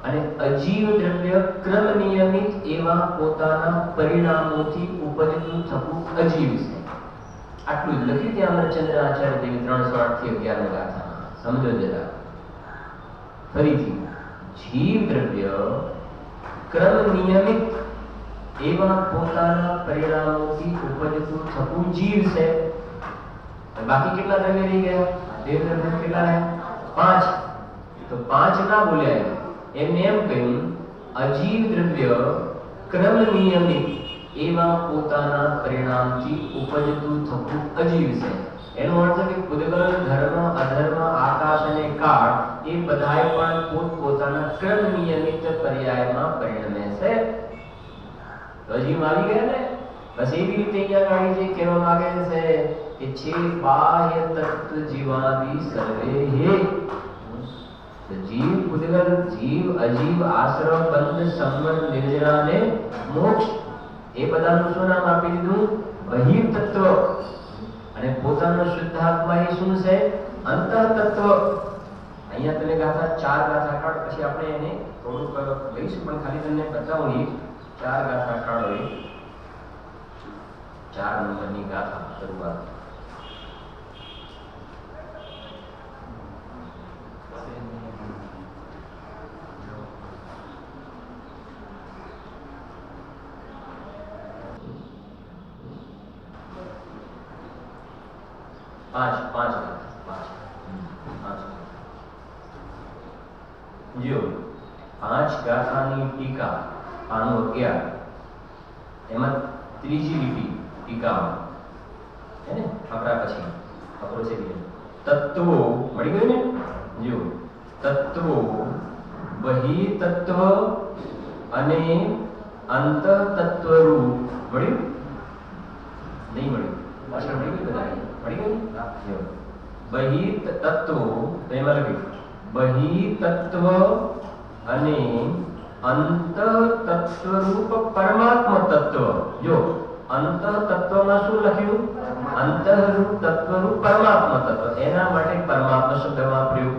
અને અજીવ દ્રવ્ય ક્રમ નિયમિત એવા પોતાના પરિણામોથી ઉપજતું થતું અજીવ છે. આટલું જ લખ્યું ત્યાં અમરચંદ્ર આચાર્ય દેવી 308 થી 11 ગાથામાં. સમજો જરા ફરીથી. જીવ દ્રવ્ય ક્રમ નિયમિત એવા પોતાના પરિણામોથી ઉપજતું થતું જીવ છે. બાકી કેટલા દ્રવ્ય રહી ગયા? દેવ દ્રવ્ય કેટલા રહ્યા? 5. તો 5 ના બોલ્યા. એમને એમ કહ્યું અજીવ દ્રવ્ય ક્રમ નિયમિત એવા પોતાના પરિણામથી ઉપજતું થતું અજીવ છે. એનો અર્થ કે પૂદગલ, ધર્મ, અધર્મ, આકાશ અને કાળ એ બધાય પણ પોતપોતાના ક્રમ નિયમિત પર્યાયમાં પરિણમે છે. તો અજીવ આવી ગયા ને. બસ એવી રીતે અહીંયા ગાડી જે કહેવા માંગે છે કે છે બાહ્ય તત્વ જીવાદિ સર્વે હે. જીવ, પૂદગલ, જીવ, અજીવ, આશ્રવ, બંધ, સંબંધ, નિર્જરા ને મોક્ષ એ બધાનું શું નામ આપી દીધું? બહિર તત્વ. અને પોતાનો શુદ્ધાત્મા એ શું છે? અંતઃ તત્વ. અહીંયા તમે ગાથા 4 ગાથા કાઢો, પછી આપણે એને થોડુંક લઈશું, પણ ખાલી તમને બતાવું. 4 ગાથા કાઢો. 4 નંબરની ગાથા શરૂઆત. પાંચ જો 5 ગાથાની ટીકા 11 એમાં ત્રીજી લીટી ટીકામાં હે ને આપણા પછી આપણો છે તત્વો મળી ગયું ને. જો તત્વો, બહિ તત્વ અને અંત તત્વ રૂપ મળ્યું? નહીં મળ્યું? પાછળ મળી ગયું? બધા મળી ગયું? બહિ તત્વો તો એમાં લખ્યું બહિ તત્વ અને અંત તત્વ રૂપ પરમાત્મા તત્વ. જો અંત તત્વમાં શું લખ્યું? અંતઃરૂપ તત્વરૂપ પરમાત્મા તત્વ. એના માટે પરમાત્મા શબ્દ વાપર્યું,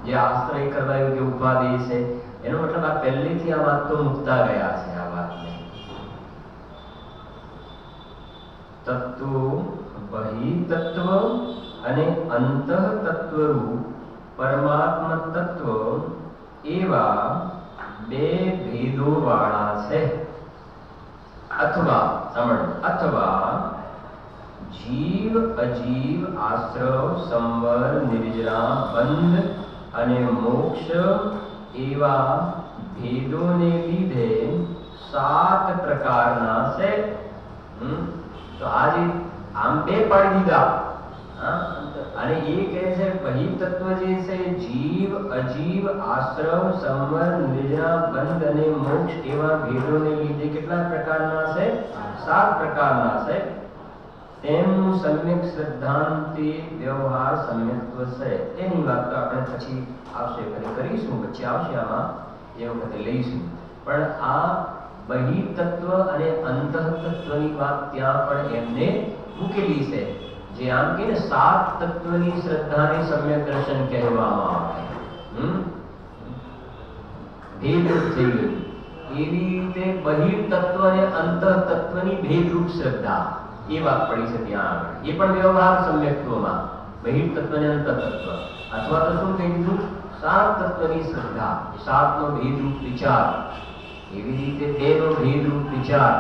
જે આશ્રય કરવા યોગ્ય ઉપાધિ છે. એનો મતલબ આ પહેલેથી આ વાત તો મુકતા ગયા છે. આ વાતને તત્વ, બહિ તત્વ અને અંતઃ તત્વરૂપ પરમાત્મા તત્વ એવા 2 ભેદો વાળા છે. અથવા અથવા જીવ, અજીવ, આશ્રવ, સંવર, નિર્જરા, બંધ અને મોક્ષ એવા ભેદોને લીધે 7 પ્રકારના છે. તો આજે આમ 2 પાડી દીધા. અને એ કહે છે બહિ તત્વ જે છે જીવ, અજીવ, આશ્રવ, સંવર, નિર્જરા, બંધ અને મોક્ષ એવા ભેદોને લીધે કેટલા પ્રકારના છે? 7 પ્રકારના છે. તેમનું સમ્યક શ્રદ્ધાંતિ વ્યવહાર સમ્યક્ત્વ છે. એની વાત તો આપણે પછી આવશે કરીશું, પછી આવશે આમાં એ વખતે લઈશું. પણ આ બહિ તત્વ અને અંતઃ તત્વની વાત ત્યાં પણ એમને મૂકેલી છે. જે આમ કે 7 તત્વની શ્રદ્ધાને સમ્યક દર્શન કહેવામાં આવે. ભેદરૂપ થઈ ગયું. એવી રીતે બહિર તત્વ અને અંતઃ તત્વની ભેદરૂપ શ્રદ્ધા એ વાત પડી છે ત્યાં આગળ. એ પણ વ્યવહાર સમ્યક્ત્વમાં બહિર તત્વ અને અંતઃ તત્વ. અથવા તો શું કહી દીધું? 7 તત્વની શ્રદ્ધા, 7 નો ભેદરૂપ વિચાર. એવી રીતે 2 નો ભેદરૂપ વિચાર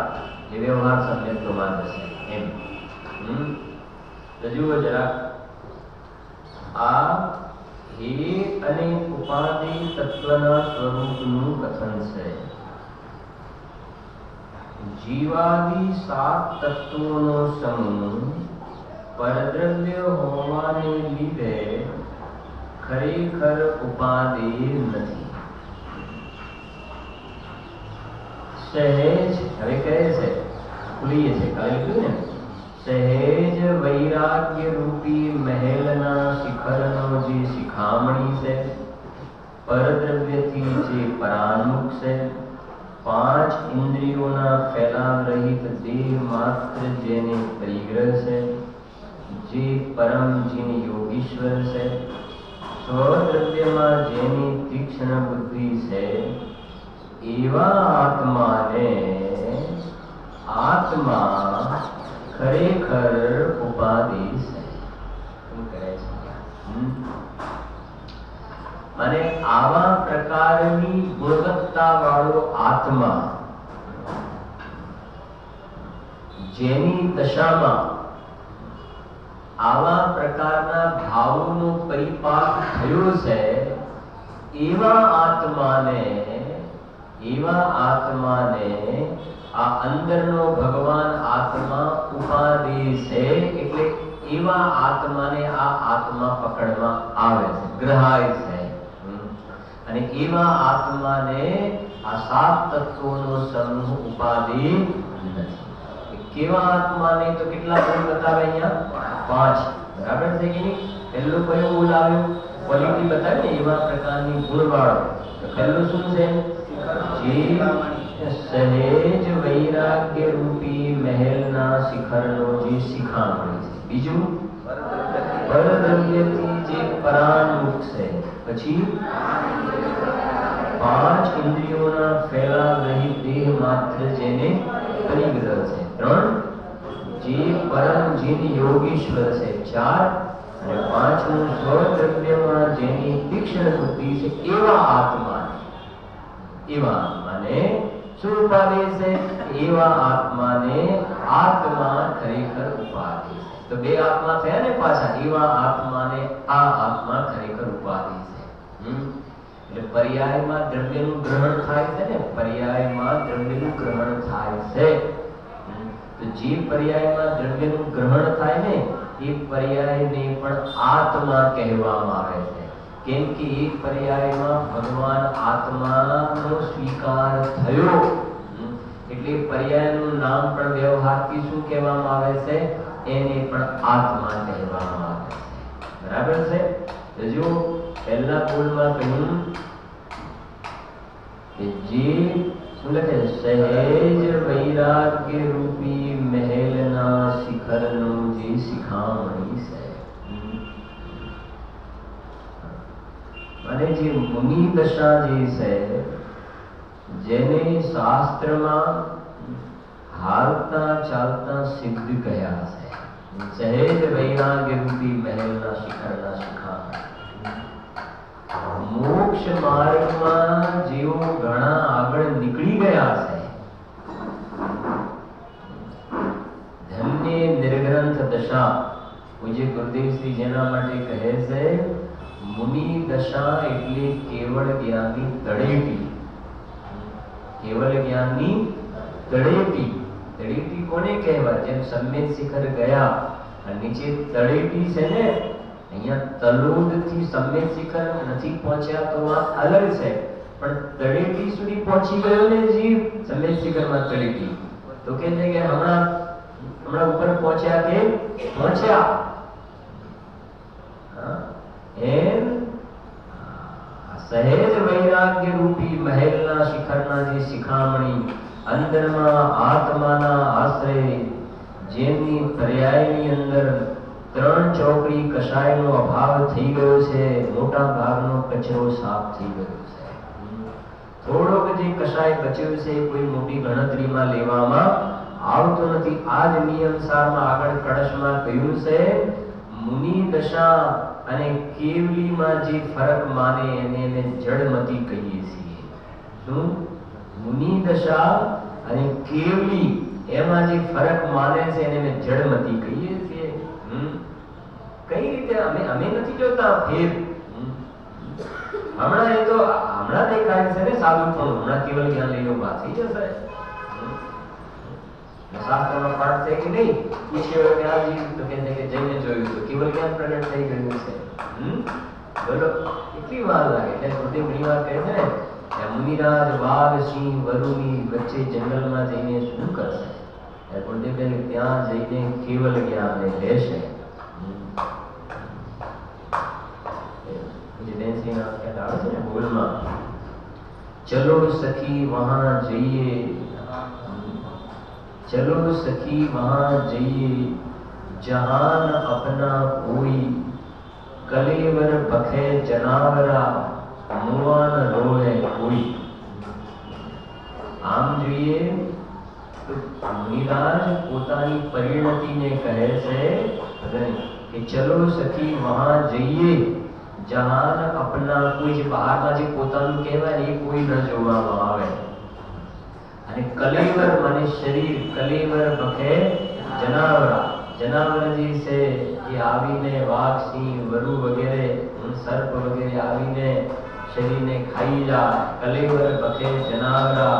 એ વ્યવહાર સમ્યક્ત્વમાં જશે એમ. તો જુઓ જરા આ હે અને ઉપાધિ તત્વના સ્વરૂપનું કથન છે. જીવાદિ 7 તત્વોનો સમૂહ પરદ્રવ્ય હોવાને લીધે ખરેખર ઉપાધિ નથી. સહેજ હવે કહે છે, ખુલીએ છે કાલે કીધું ને, સહેજ વૈરાગ્ય રૂપી મહેલના શિખરનો જે શિખામણી છે, પરદ્રવ્યથી જે પરાન્મુખ છે, 5 ઇન્દ્રિયોના ફેલાવ રહિત દેહ માત્ર જેને પરિગ્રહ છે, જે પરમ જીન યોગીશ્વર છે, સ્વદ્રવ્યમાં જેની તીક્ષ્ણ બુદ્ધિ છે, આત્માને આત્મા ખરેખર ઉપાધિ છે. શું કહે છે? અને આવા પ્રકારની ગુણવત્તા વાળો આત્મા જેની દશામાં આવા પ્રકારના ભાવોનો પરિપાક થયો છે, એવા આત્માને આ અંદરનો ભગવાન આત્મા ઉપાધિ છે. એટલે એવા આત્માને આ આત્મા પકડમાં આવે છે, ગ્રહાય છે. અને એવા આત્માને આ સાત તત્વોનો સમૂહ ઉપાધિ નથી. કેવા આત્માને તો કેટલા ગુણ બતાવે અહીંયા? 5. બરાબર છે કે નહીં? પહેલું કયો ગુણ આવ્યો? ક્વોલિટી બતાવી ને એવા પ્રકારની ગુણવાળો. તો પહેલું શું છે? જે સહેજ વૈરાગ્ય રૂપી મહેલના શિખરનો જે શિખામણી છે. બીજું પરદ્રવ્યથી જે પરાન્મુખ છે. પછી 5 ઇન્દ્રિયોના ફેલા રહિત દેહ માત્ર જેને પરિગ્રહ છે. 3 જે પરમ જીન યોગીશ્વર છે. 4 અને 5મું સ્વદ્રવ્યમાં જેની તીક્ષ્ણ બુદ્ધિ છે. એવા આત્માને શું ઉપાધિ છે? એવા આત્માને આત્મા ખરેખર ઉપાધિ છે. તો બે આત્મા થયા ને પાછા. એવા આત્માને આ આત્મા ખરેખર ઉપાધિ છે. એટલે પર્યાયમાં દ્રવ્યનું ગ્રહણ થાય છે ને, પર્યાયમાં દ્રવ્યનું ગ્રહણ થાય છે. તો જે પર્યાયમાં દ્રવ્યનું ગ્રહણ થાય ને, એ પર્યાયને પણ આત્મા કહેવામાં આવે છે. કેમ કે એક પર્યાયમાં ભગવાન આત્માનો સ્વીકાર થયો, એટલે પર્યાયનું નામ પણ વ્યવહારથી શું કહેવામાં આવે છે? એને પણ આત્મા કહેવામાં આવે છે. બરાબર છે? તો જો પહેલા બોલમાં કહ્યું કે જે શું લખે? સહેજ વૈરાગ્ય રૂપી મહેલના શિખરનું જે શિખામણી છે. અને જે મુનિ દશા જે છે, જેને શાસ્ત્રમાં હાલતા ચાલતા સિદ્ધ કહ્યા છે. સહેજ વૈરાગ્ય રૂપી મહેલના શિખરના શિખામણી. મોક્ષ માર્ગમાં જેઓ ઘણા આગળ નીકળી ગયા છે, ધન્ય નિર્ગ્રંથ દશા. પૂજ્ય ગુરુદેવ શ્રી જેના માટે કહે છે, મુનિ દશા એટલે કેવળ જ્ઞાનની તળેટી. કેવળ જ્ઞાનની તળેટી. તળેટી કોને કહેવાય? જેમ સમ્યક શિખર ગયા અને નીચે તળેટી છે ને, અહીંયા તલોદથી સમ્યક શિખર નથી પહોંચ્યા તો આ અલગ છે, પણ તળેટી સુધી પહોંચી ગયો ને જીવ, સમ્યક શિખરમાં તળેટી, તો કે છે કે હમણાં ઉપર પહોંચ્યા કે પહોંચ્યા. એમ સહેજ વૈરાગ્ય રૂપી મહેલના શિખરના જે શિખામણી, અંદરમાં આત્માના આશ્રય, જેમની પર્યાયની અંદર 3 ચોકડી કશાયનો અભાવ થઈ ગયો છે, મોટા ભાગનો કચરો સાફ થઈ ગયો છે. થોડોક જે કશાય બચ્યો છે, કોઈ મોટી ગણતરીમાં લેવામાં આવતો નથી. આ જ નિયમસારમાં આગળ કળશમાં કહ્યું છે, મુનિ દશા અને કેવલીમાં જે ફરક માને એને જડમતી કહીએ છીએ. શું? મુનિ દશા અને કેવલી એમાં જે ફરક માને છે એને જડમતી કહીએ છીએ. કઈ રીતે? અમે નથી જોતા ફેર. હમણાં એ તો હમણાં દેખાય છે ને સાદું, પણ હમણાં કેવલ જ્ઞાન લઈને ઉભા થઈ જશે. શાસ્ત્રમાં પાઠ છે કે નહીં? ઈશ્વર જ્ઞાન તો કહે છે કે જઈને જોયું તો કેવલ જ્ઞાન પ્રગટ થઈ ગયું છે. બોલો કેટલી વાર લાગે? એટલે ગુરુદેવ ઘણી વાર કહે છે ને, મુનિરાજ વાઘ સિંહ વરુની વચ્ચે જંગલમાં જઈને શું કરશે? ગુરુદેવ કહે ત્યાં જઈને કેવલ જ્ઞાનને લેશે. चलो सखी वहां जाइए, चलो सखी वहां जाइए, जहान अपना कोई, कलेवर बखे जनावरा, मुआन रोए कोई. આમ मुनिराज પોતાની પરિણતિને કહે છે કે ચલો સખી વહાં જઈએ જહાન અપના કોઈ જે બહારમાં જે પોતાનું કહેવાય એ કોઈ ન જોવામાં આવે અને કલેવર મને શરીર કલેવર બખે જનાવરા જનાવર જે છે એ આવીને વાઘ સિંહ વરુ વગેરે સર્પ વગેરે આવીને શરીરને ખાઈ જાય કલેવર બખે જનાવરા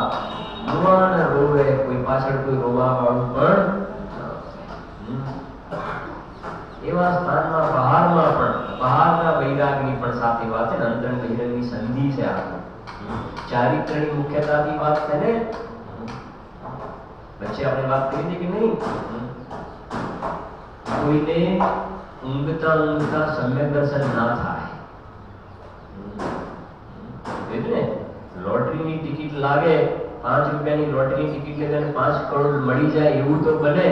મુવાન રોવે કોઈ પાછળ કોઈ રોવા વાળું પણ એવા સ્થાનમાં બહારના વૈરાગની પણ સાથે વાત છે ને અંતરંગ બહિરંગની સંધિ છે આ ચારિત્રની મુખ્યતાની વાત છે ને પછી આપણે વાત કરી હતી કે નહીં કોઈને ઊંઘતા સમ્યક દર્શન ના થાય એટલે લોટરીની ટિકિટ લાગે 5 રૂપિયાની લોટરીની ટિકિટ લઈને 5 કરોડ મળી જાય એવું તો બને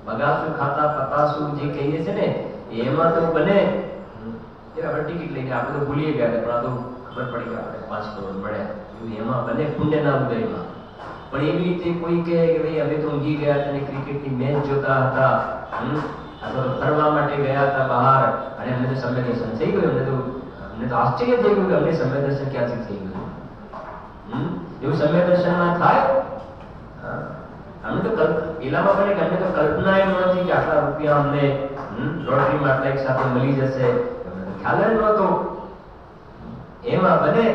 બગાસુ ખાતા પતાસુ જે કહીએ છે ને એમાં તો બને એ આપણે ટિકિટ લઈને આપણે તો ભૂલી ગયા પણ આ તો ખબર પડી કે આપણે 5 કરોડ મળ્યા એમાં બને પુણ્યના ઉદયમાં પણ એવી રીતે કોઈ કહે કે ભાઈ અમે તો ઊંઘી ગયા હતા અને ક્રિકેટની મેચ જોતા હતા અથવા ફરવા માટે ગયા હતા બહાર અને અમને તો સમ્યક દર્શન થઈ ગયું અમને તો આશ્ચર્ય થઈ ગયું કે અમને સમ્યક દર્શન ક્યાંથી થઈ ગયું એવું સમ્યક દર્શનમાં થાય અમને તો પેલામાં બને કે અમને તો કલ્પના એમ નથી કે આટલા રૂપિયા અમને લોટરીમાં આટલા એક સાથે મળી જશે અમને તો ખ્યાલ જ નહોતો એમાં બને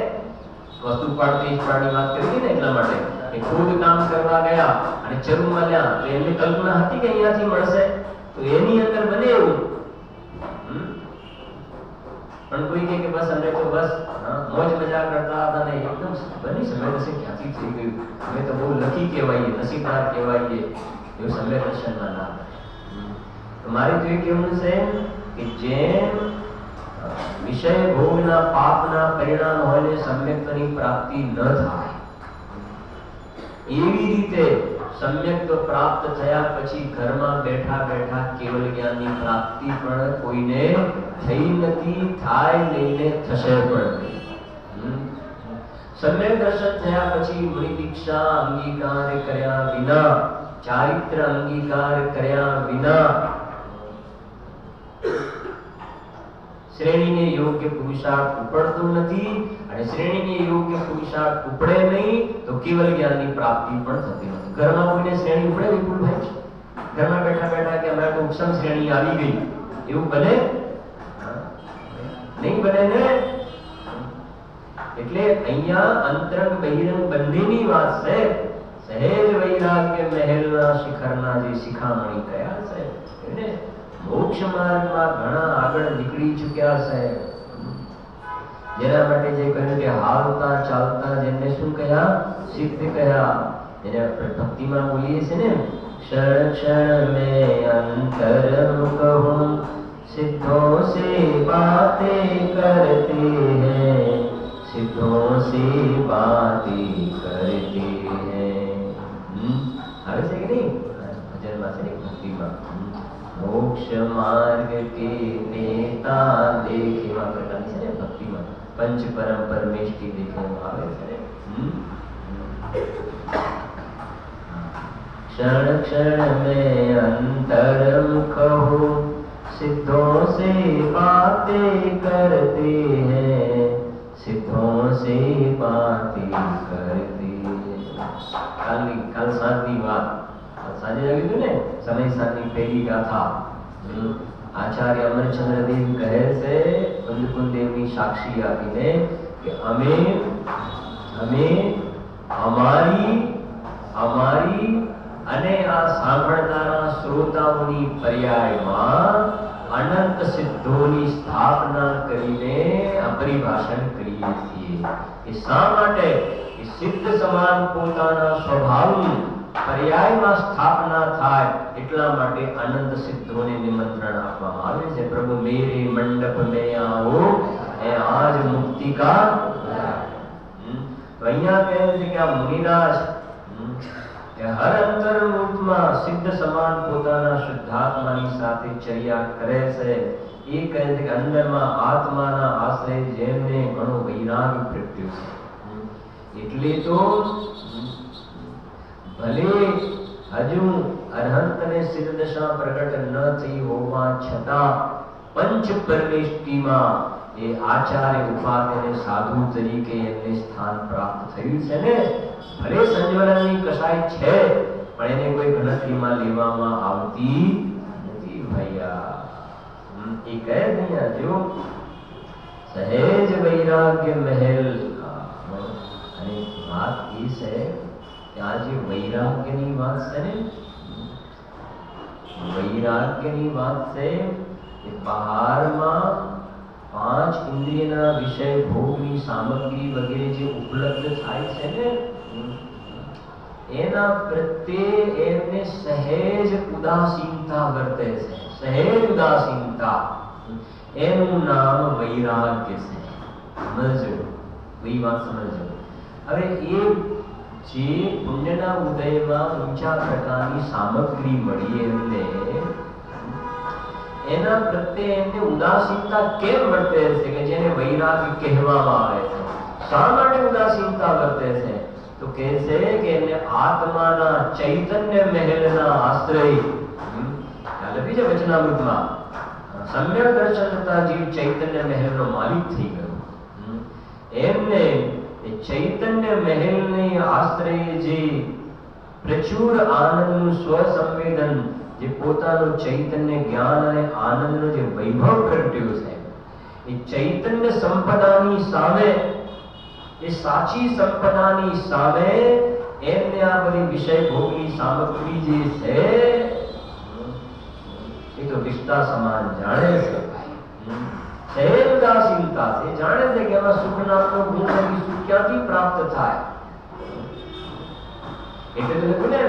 વસ્તુ પાડની વાત કરી ને એટલા માટે કે ખુદ કામ કરવા ગયા અને ચરુ મળ્યા તો એમની કલ્પના હતી કે અહીંયાથી મળશે તો એની અંદર બને એવું પણ કોઈ કહે કે બસ અમને તો બસ મોજ મજા કરતા હતા ને એકદમ બની સમય દર્શન ક્યાંથી થઈ ગયું અમે તો બહુ લકી કહેવાઈએ નસીબદાર કહેવાઈએ એવું સમય દર્શનમાં ના તો મારે તો એ કહેવું છે કે જેમ વિષય ભોગના પાપના પરિણામ હોય ને સમ્યક્તની પ્રાપ્તિ ન થાય એવી રીતે સમ્યક પ્રાપ્ત થયા પછી ઘરમાં બેઠા બેઠા કેવલ જ્ઞાનની પ્રાપ્તિ પણ કોઈને થઈ નથી થાય લઈને થશે પણ સમ્યક દર્શન થયા પછી મુનિ દીક્ષા અંગીકાર કર્યા વિના ચારિત્ર અંગીકાર કર્યા વિના શ્રેણીને યોગ્ય પુરુષાર્થ ઉપડતો નથી અને શ્રેણીને યોગ્ય પુરુષાર્થ ઉપડે નહીં તો કેવલ જ્ઞાનની પ્રાપ્તિ પણ થતી નથી ઘરમાં કોઈને શ્રેણી ઉપડે વિપુલભાઈ ઘરમાં બેઠા બેઠા કે અમારે તો ઉપસમ શ્રેણી આવી ગઈ એવું બને નહીં બને ને એટલે અહીંયા અંતરંગ બહિરંગ બંનેની વાત છે સહેજ વૈરાગ્ય મહેલના શિખરના જે શિખામણી કયા છે એને મોક્ષ માર્ગમાં ઘણા આગળ નીકળી ચૂક્યા છે જેના માટે જે કહ્યું કે હાલતા ચાલતા જેમને શું કહ્યા સિદ્ધ કહ્યા એને આપણે ભક્તિમાં બોલીએ છીએ ને ક્ષણ ક્ષણ મેં અંતરમ કહું સિદ્ધો સે બાतें करते हैं सिद्धों से बातें करते हैं આવે છે કે નહીં ભજનમાં છે ને ભક્તિમાં मोक्ष मार्ग के नेता देखे वहां प्रकार से भक्ति में पंच परम परमेष्टि देखे आवे છે क्षण क्षण में अंतरम कहूं सिद्धों से बातें करते हैं सिद्धों से बातें करते हैं कल साथी बात સાંજે આવી ગયું ને સમય સાની પહેલી ગાથા આચાર્ય અમરચંદ્ર દેવ કહે છે પંચકુંડ દેવની સાક્ષી આપીને કે અમે અમારી અને આ સાંભળનારા શ્રોતાઓની પર્યાયમાં અનંત સિદ્ધોની સ્થાપના કરીને અપરિભાષણ કરીએ છીએ કે શા માટે કે સિદ્ધ સમાન પોતાના સ્વભાવની પર્યાયમાં સ્થાપના થાય એટલા માટે અનંત સિદ્ધોને નિમંત્રણ આપવામાં આવે છે પ્રભુ મેરે મંડપ મેં આવો એ આજ મુક્તિ કા અહીંયા કહે છે કે આ મુનિરાજ કે હર અંતર્મુખમાં સિદ્ધ સમાન પોતાના શુદ્ધાત્માની સાથે ચર્યા કરે છે એ કહે છે કે અંદરમાં આત્માના આશ્રય જેમને ઘણો વૈરાગ પ્રગટ્યો છે એટલે તો ભલે હજુ અરહંતને સિદ્ધ દશા પ્રગટ ન થઈ હોવા છતાં પંચ પરમેષ્ટિમાં એ આચાર્ય ઉપાધ્યાયને સાધુ તરીકે એમને સ્થાન પ્રાપ્ત થયું છે ને. ભલે સંજ્વલનની કસાય છે પણ એને કોઈ ગણતરીમાં લેવામાં આવતી નથી ભૈયા. એ કહે ભૈયા જો સહેજ વૈરાગ્ય મહેલ. અને વાત એ છે કે આ જે વૈરાગ્યની વાત છે ને, વૈરાગ્યની વાત છે કે બહારમાં પાંચ ઇન્દ્રિયના વિષય ભોગની સામગ્રી વગેરે જે ઉપલબ્ધ થાય છે ને, એના પ્રત્યે એમને સહેજ ઉદાસીનતા વર્તે છે. સહેજ ઉદાસીનતા, એનું નામ વૈરાગ્ય છે. સમજો, એ વાત સમજો. હવે એ જે પુણ્યના ઉદયમાં ઊંચા પ્રકારની સામગ્રી મળી એમને, એના પ્રત્યે એમને ઉદાસીનતા કેમ વર્તે છે કે જેને વૈરાગ્ય કહેવામાં આવે છે? શા માટે ઉદાસીનતા વર્તે છે? તો કહે છે કે એમને આત્માના ચૈતન્ય મહેલના આશ્રય, લખી છે વચનામૃતમાં, સમ્યક દર્શન થતા જીવ ચૈતન્ય મહેલનો માલિક થઈ ગયો. એમને એ ચૈતન્ય મહેલને આશ્રય જે પ્રચુર આનંદનું સ્વસંવેદન, જે પોતાનું ચૈતન્ય જ્ઞાન અને આનંદનો જે વૈભવ પ્રગટ્યો છે, એ ચૈતન્ય સંપદાની સામે, એ સાચી સંપદાની સામે એમને આ બધી વિષય ભોગની સામગ્રી જે છે એ તો વિષ્ટા સમાન જાણે છે. સહેજ ઉદાસીનતા છે, જાણે છે કે એમાં સુખ નામનો ગુણ નથી, સુખ ક્યાંથી પ્રાપ્ત થાય. એટલે તો લખ્યું ને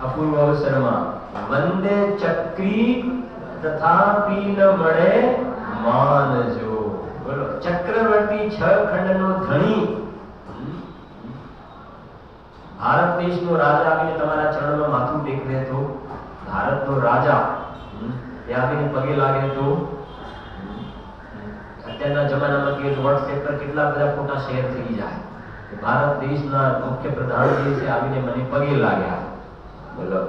અપૂર્વ અવસરમાં, વંદે ચક્રી તથાપી ન મળે માનજો. બોલો, ચક્રવર્તી છ ખંડનો ધણી, ભારત દેશનો રાજા આવીને તમારા ચરણોમાં માથું ટેકવે તો, ભારતનો રાજા એ આવીને પગે લાગે તો, અત્યારના જમાનામાં કે વોટ્સએપ પર કેટલા બધા ફોટા શેર થઈ જાય કે ભારત દેશના મુખ્ય પ્રધાન જે છે આવીને મને પગે લાગ્યા. બોલો,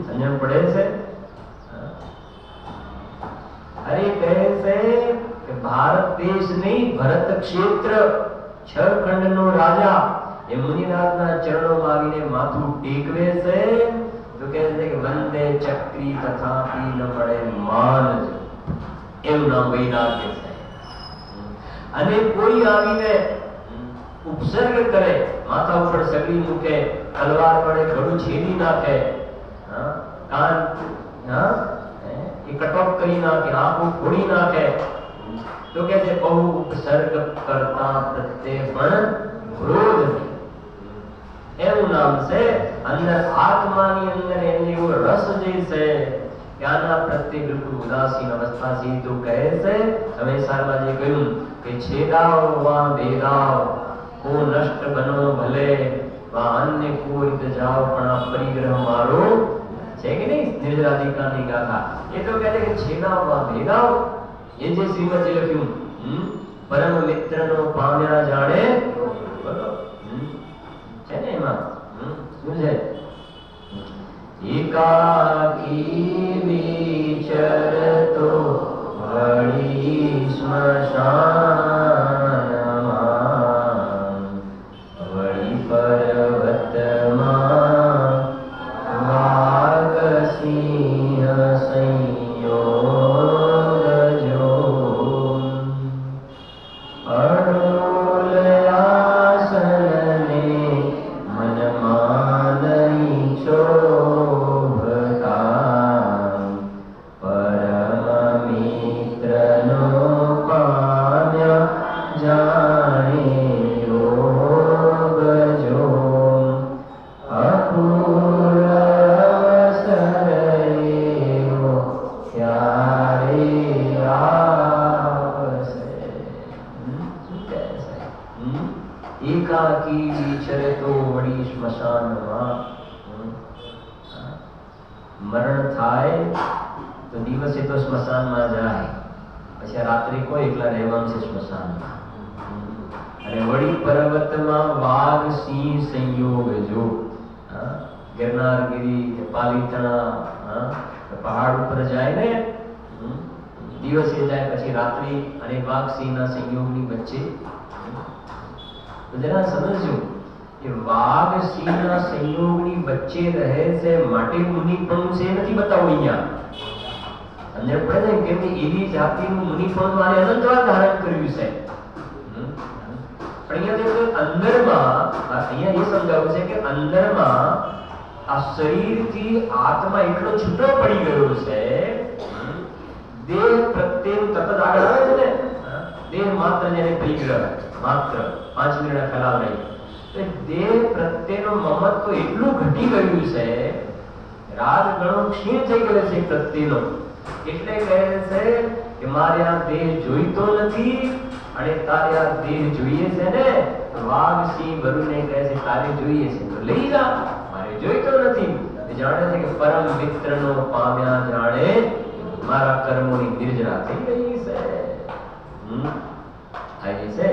સમજણ પડે છે? અરે કહે છે કે ભારત દેશ નહીં, ભરત ક્ષેત્ર છ ખંડનો રાજા એ મુનિનાથના ચરણોમાં આવીને માથું ટેકવે છે તો કહે છે કે વંદે ચક્રી તથાપી ન મળે માનજો. એવું નામ વૈરાગ્ય છે. અને કોઈ આવીને ઉપસર્ગ કરે, માથા ઉપર સગડી મૂકે, તલવાર વડે ગળું છેદી નાખે, કાન એ કટોક કરી નાખે, આંખો ફોડી નાખે, તો કે છે બહુ ઉપસર્ગ કરતા પ્રત્યે પણ ક્રોધ નહીં. એવું નામ છે. અંદર આત્માની અંદર એમને એવો રસ જે છે કે આના પ્રત્યે બિલકુલ ઉદાસીન અવસ્થા છે. તો કહે છે તમે સારમાં જે કહ્યું કે છેદાવ વા ભેદાવ કો નષ્ટ બનો ભલે વા અન્ય કો રીત જાઓ પણ આ પરિગ્રહ મારો છે કે નહીં. નિર્જરાધિકારની ગાથા એ તો કહે છે કે છેદાવ વા ભેદાવ, એ જે શ્રીમદજી લખ્યું, પરમ મિત્રનો પામ્યા જાણે, બોલો છે ને એમાં શું છે? એકાકી વિચરતો વળી સ્મશાનમાં, વળી પર્વતમાં વાગસિંહ સંયોગ જો, એકાકી વિચરે તો વળી સ્મશાનમાં. મરણ થાય તો દિવસે તો સ્મશાનમાં જાય, પછી રાત્રે કોઈ એકલા રહેવાનું છે સ્મશાનમાં. અને વળી પર્વતમાં વાઘ સિંહ સંયોગ જો ગિરનારગીરી કે પાલીતાણા પહાડ ઉપર જાય ને દિવસે જાય પછી રાત્રિ અને વાઘ સિંહના સંયોગની વચ્ચે જરા સમજો કે વાઘ સિંહના સંયોગની વચ્ચે રહે છે માટે મુનિપણું છે નથી બતાવું અહીંયા અંદર પડે ને કેમ કે એવી જાતિનું મુનિપણું મારે અનંતવાર ધારણ કર્યું છે પણ અહીંયા અંદરમાં અહીંયા એ સમજાવું છે કે અંદરમાં આ શરીરથી આત્મા એટલો છૂટો પડી ગયો છે દેહ પ્રત્યેનું તત્વ આગળ આવે છે ને દેહ માત્ર જેને પરિગ્રહ માત્ર 5 મિનિટના ખ્યાલ નહીં તો દેહ પ્રત્યેનો મમત્વ એટલું ઘટી ગયું છે રાગ ઘણો ક્ષીણ થઈ ગયો છે પ્રત્યેનો એટલે કહે છે કે મારે આ દેહ જોઈતો નથી અને તારે આ દેહ જોઈએ છે ને વાઘ સિંહ વરુને કહે છે તારે જોઈએ છે તો લઈ જા મારે જોઈતો નથી એ જાણે છે કે પરમ મિત્રનો પામ્યા જાણે મારા કર્મોની નિર્જરા થઈ ગઈ છે આવી છે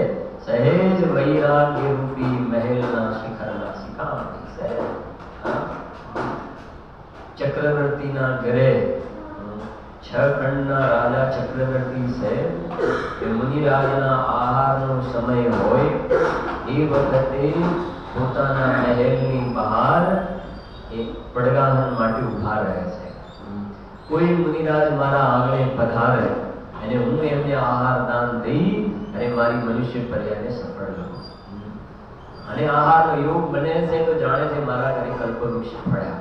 સહેજ વૈરાગ્ય રૂપી મહેલના શિખરના શિખામણી છે ચક્રવર્તીના ઘરે 6 ખંડના રાજા ચક્રવર્તી છે કે મુનિરાજના આહારનો સમય હોય એ વખતે પોતાના મહેલની બહાર એક પડગાહન માટે ઊભા રહે છે કોઈ મુનિરાજ મારા આંગણે પધારે અને હું એમને આહાર દાન દઈ અને મારી મનુષ્ય પર્યાને સફળ લઉં અને આહારનો યોગ બને છે તો જાણે છે મારા ઘરે કલ્પવૃક્ષ ફળ્યા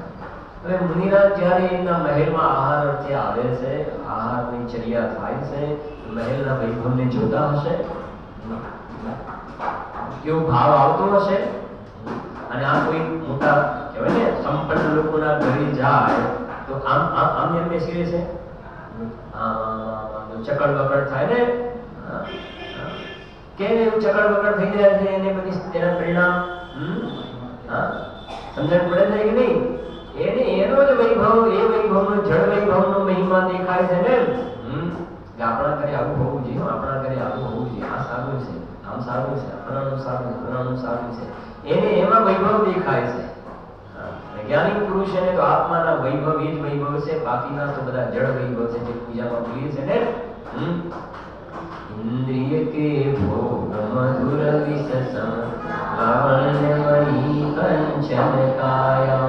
હવે મુનિરાજ જ્યારે એમના મહેલમાં આહાર અર્થે આવે છે આહારની ચર્યા થાય છે મહેલના વૈભવને જોતા હશે કેવો ભાવ આવતો હશે અને આ કોઈ મોટા કહેવાય ને સંપન્ન લોકોના ઘરે જાય તો આમ આમ આમ એમ બેસી રહે છે ચકડ બકડ થાય ને કેમ એવું ચકડ બકડ થઈ જાય છે એને બધી તેના પરિણામ સમજણ પડે છે કે નહીં એને એનો જ વૈભવ એ વૈભવનો જળ વૈભવનો મહિમા દેખાય છે ને કે આપણા ઘરે આવું હોવું જોઈએ આપણા ઘરે આવું હોવું જોઈએ આ સારું છે આમ સારું છે ફલાણું સારું છે ફલાણું સારું છે એને એમાં વૈભવ દેખાય છે જ્ઞાની પુરુષ એને તો આત્માના વૈભવ એ જ વૈભવ છે બાકીના તો બધા જળ વૈભવ છે જે પૂજામાં બોલીએ છે ને इंद्रिय के भोग मधुर विससम लावण्यमयी कंचन काया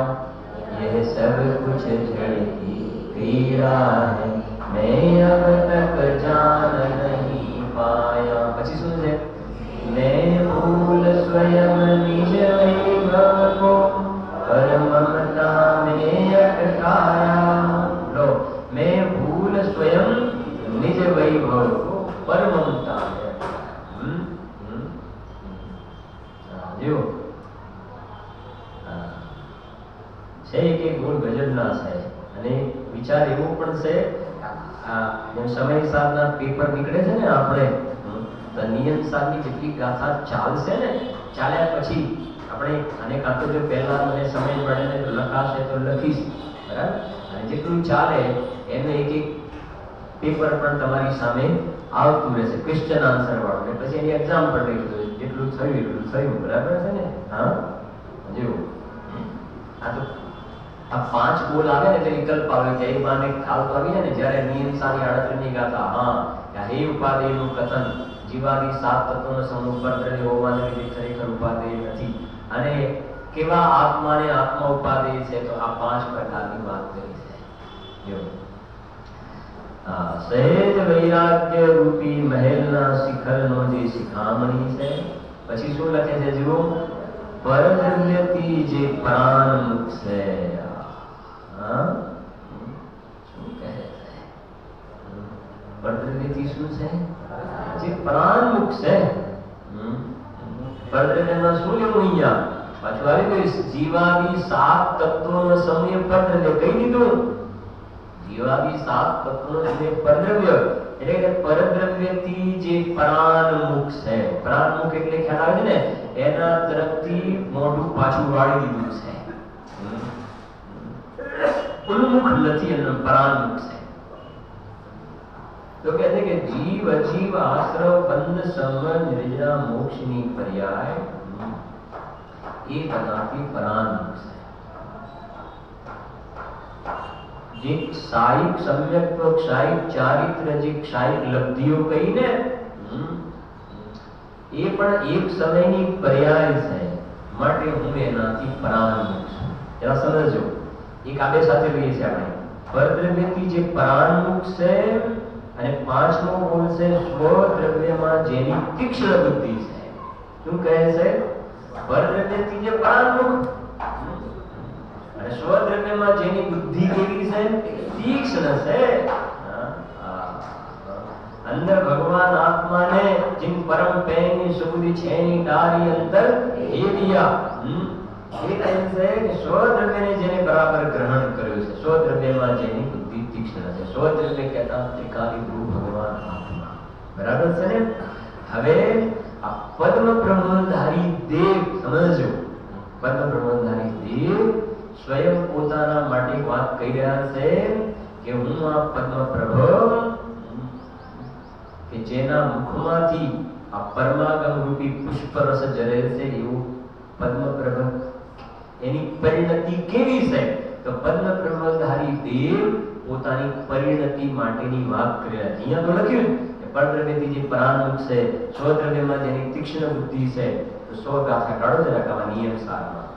यह सब कुछ जड़ की क्रीड़ा है मैं अब तक जान नहीं पाया પછી શું છે मैं भूल स्वयं निज वैभव को पर ममता में अटकाया लो मैं भूल स्वयं निज वैभव को पर ममता में જો છે કે ગુણ ગજબના છે અને વિચાર એવો પણ છે જેમ સમય સારના પેપર નીકળે છે ને આપણે તો નિયમ સારની જેટલી ગાથા ચાલશે ને ચાલ્યા પછી આપણે અને કાં તો જો પહેલા મને સમય મળે ને તો લખાશે તો લખીશ બરાબર અને જેટલું ચાલે એનું એક એક પેપર પણ તમારી સામે આવતું રહેશે ક્વેશ્ચન આન્સર વાળું ને પછી એની એક્ઝામ પણ લઈશું જેટલું થયું એટલું થયું બરાબર છે ને હા જો આ તો આ 5 બોલ આવે ને એટલે વિકલ્પ આવે કે એક બાને ખ્યાલ તો આવી જાય ને જ્યારે નિયમ સારી 38 ગાતા હા હે ઉપાદેયનું કથન જીવાદી 7 તત્વોનો સમૂહ પરદ્રવ્ય હોવાને લીધે ખરેખર ઉપાદેય નથી અને કેવા આત્માને આત્મા ઉપાદેય છે તો આ 5 પ્રકારની વાત કરી છે જો સહેજ વૈરાગ્ય રૂપી મહેલના શિખરનો જે શિખામણી છે પછી શું લખે છે જુઓ પરદ્રવ્યથી જે પ્રાણમુખ છે શું કહે છે પરદ્રવ્યથી શું છે જે પ્રાણમુખ છે પરદ્રવ્યમાં શું લેવું અહીંયા પાછું આવી ગયું જીવાદી 7 તત્વોનો સમૂહ પરદ્રવ્ય કહી દીધું જીવાદી 7 તત્વોનો સમૂહ પરદ્રવ્ય એટલે કે પરદ્રવ્યથી જે પ્રાણમુખ છે પ્રાણમુખ એટલે ખ્યાલ આવે છે ને એના તરફથી મોઢું પાછું વાળી દીધું છે ઉન્મુખ નથી એનું પ્રાણમુખ છે तो कहते कि जीव अजीव आश्रव बंध सम निर्जना मोक्षनी पर्याय ये बताती परांश है। જે ક્ષાયિક સમ્યક્ત્વ ક્ષાયિક ચારિત્ર જે ક્ષાયિક લબ્ધિઓ કહી ને એ પણ એક સમયની પર્યાય છે માટે હું એનાથી પરાન્મુખ છું। જરા સમજો એક આબે સાથે લઈએ છીએ આપણે પરદ્રવ્યથી જે પરાન્મુખ છે અને પાંચમો ગુણ છે સ્વદ્રવ્યમાં જેની તીક્ષ્ણ બુદ્ધિ છે। શું કહે છે? પરદ્રવ્યથી જે પરાન્મુખ અને સ્વદ્રવ્યમાં જેની બુદ્ધિ કેવી છે? તીક્ષ્ણ છે। अंदर भगवान आत्मा ने जिन परम पैनी सुबुद्धि छेनी डारी अंतर हे दिया ये टाइम से स्वद्रव्य ने जेने बराबर ग्रहण કર્યો છે। સ્વદ્રવ્યમાં જેની બુદ્ધિ તીક્ષ્ણ છે। સ્વદ્રવ્ય કહેતા ત્રિકાલી ગુરુ ભગવાન આત્મા બરાબર છે ને। હવે આ પદ્મ બ્રહ્મધારી દેવ સમજો પદ્મ બ્રહ્મધારી દેવ સ્વયં પોતાના માટે વાત કહી રહ્યા છે કે હું આ પદ્મ પ્રભ કે જેના મુખમાંથી આ પરમાગમ રૂપી પુષ્પરસ જરે છે એવું પદ્મપ્રભ એની પરિણતિ કેવી છે? તો પદ્મપ્રભધારી દેવ પોતાની પરિણતિ માટેની વાત કરી રહ્યા છે। અહીંયા તો લખ્યું કે પરદ્રવ્યથી જે પરાન્મુખ છે સ્વદ્રવ્યમાં જેની તીક્ષ્ણ બુદ્ધિ છે તો 100 ગાથા કાઢો જરાક આવા નિયમ સારમાં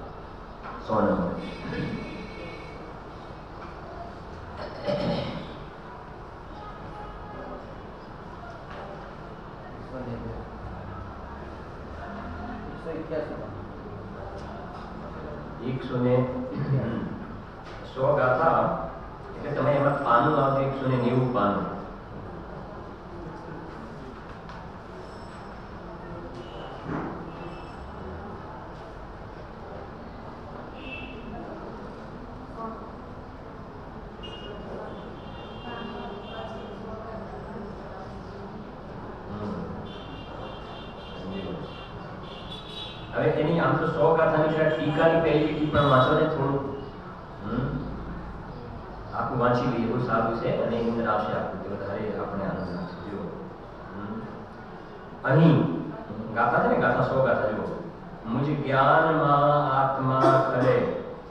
100 નંબર। एक सुने 100 गाथा એટલે તમે એમાં પાનું આવશે 190 પાનું। હવે એની આમ તો 100 ગાથાની છે ટીકાની પહેલી ટીપણ વાંચો ને થોડું આખું વાંચી લઈએ એવું સારું છે અને એની અંદર આવશે આખું તો વધારે આપણે આનંદ લાગશે। જો અહીં ગાથા છે ને ગાથા 100 ગાથા જો મુझ જ્ઞાનમાં આત્મા કરે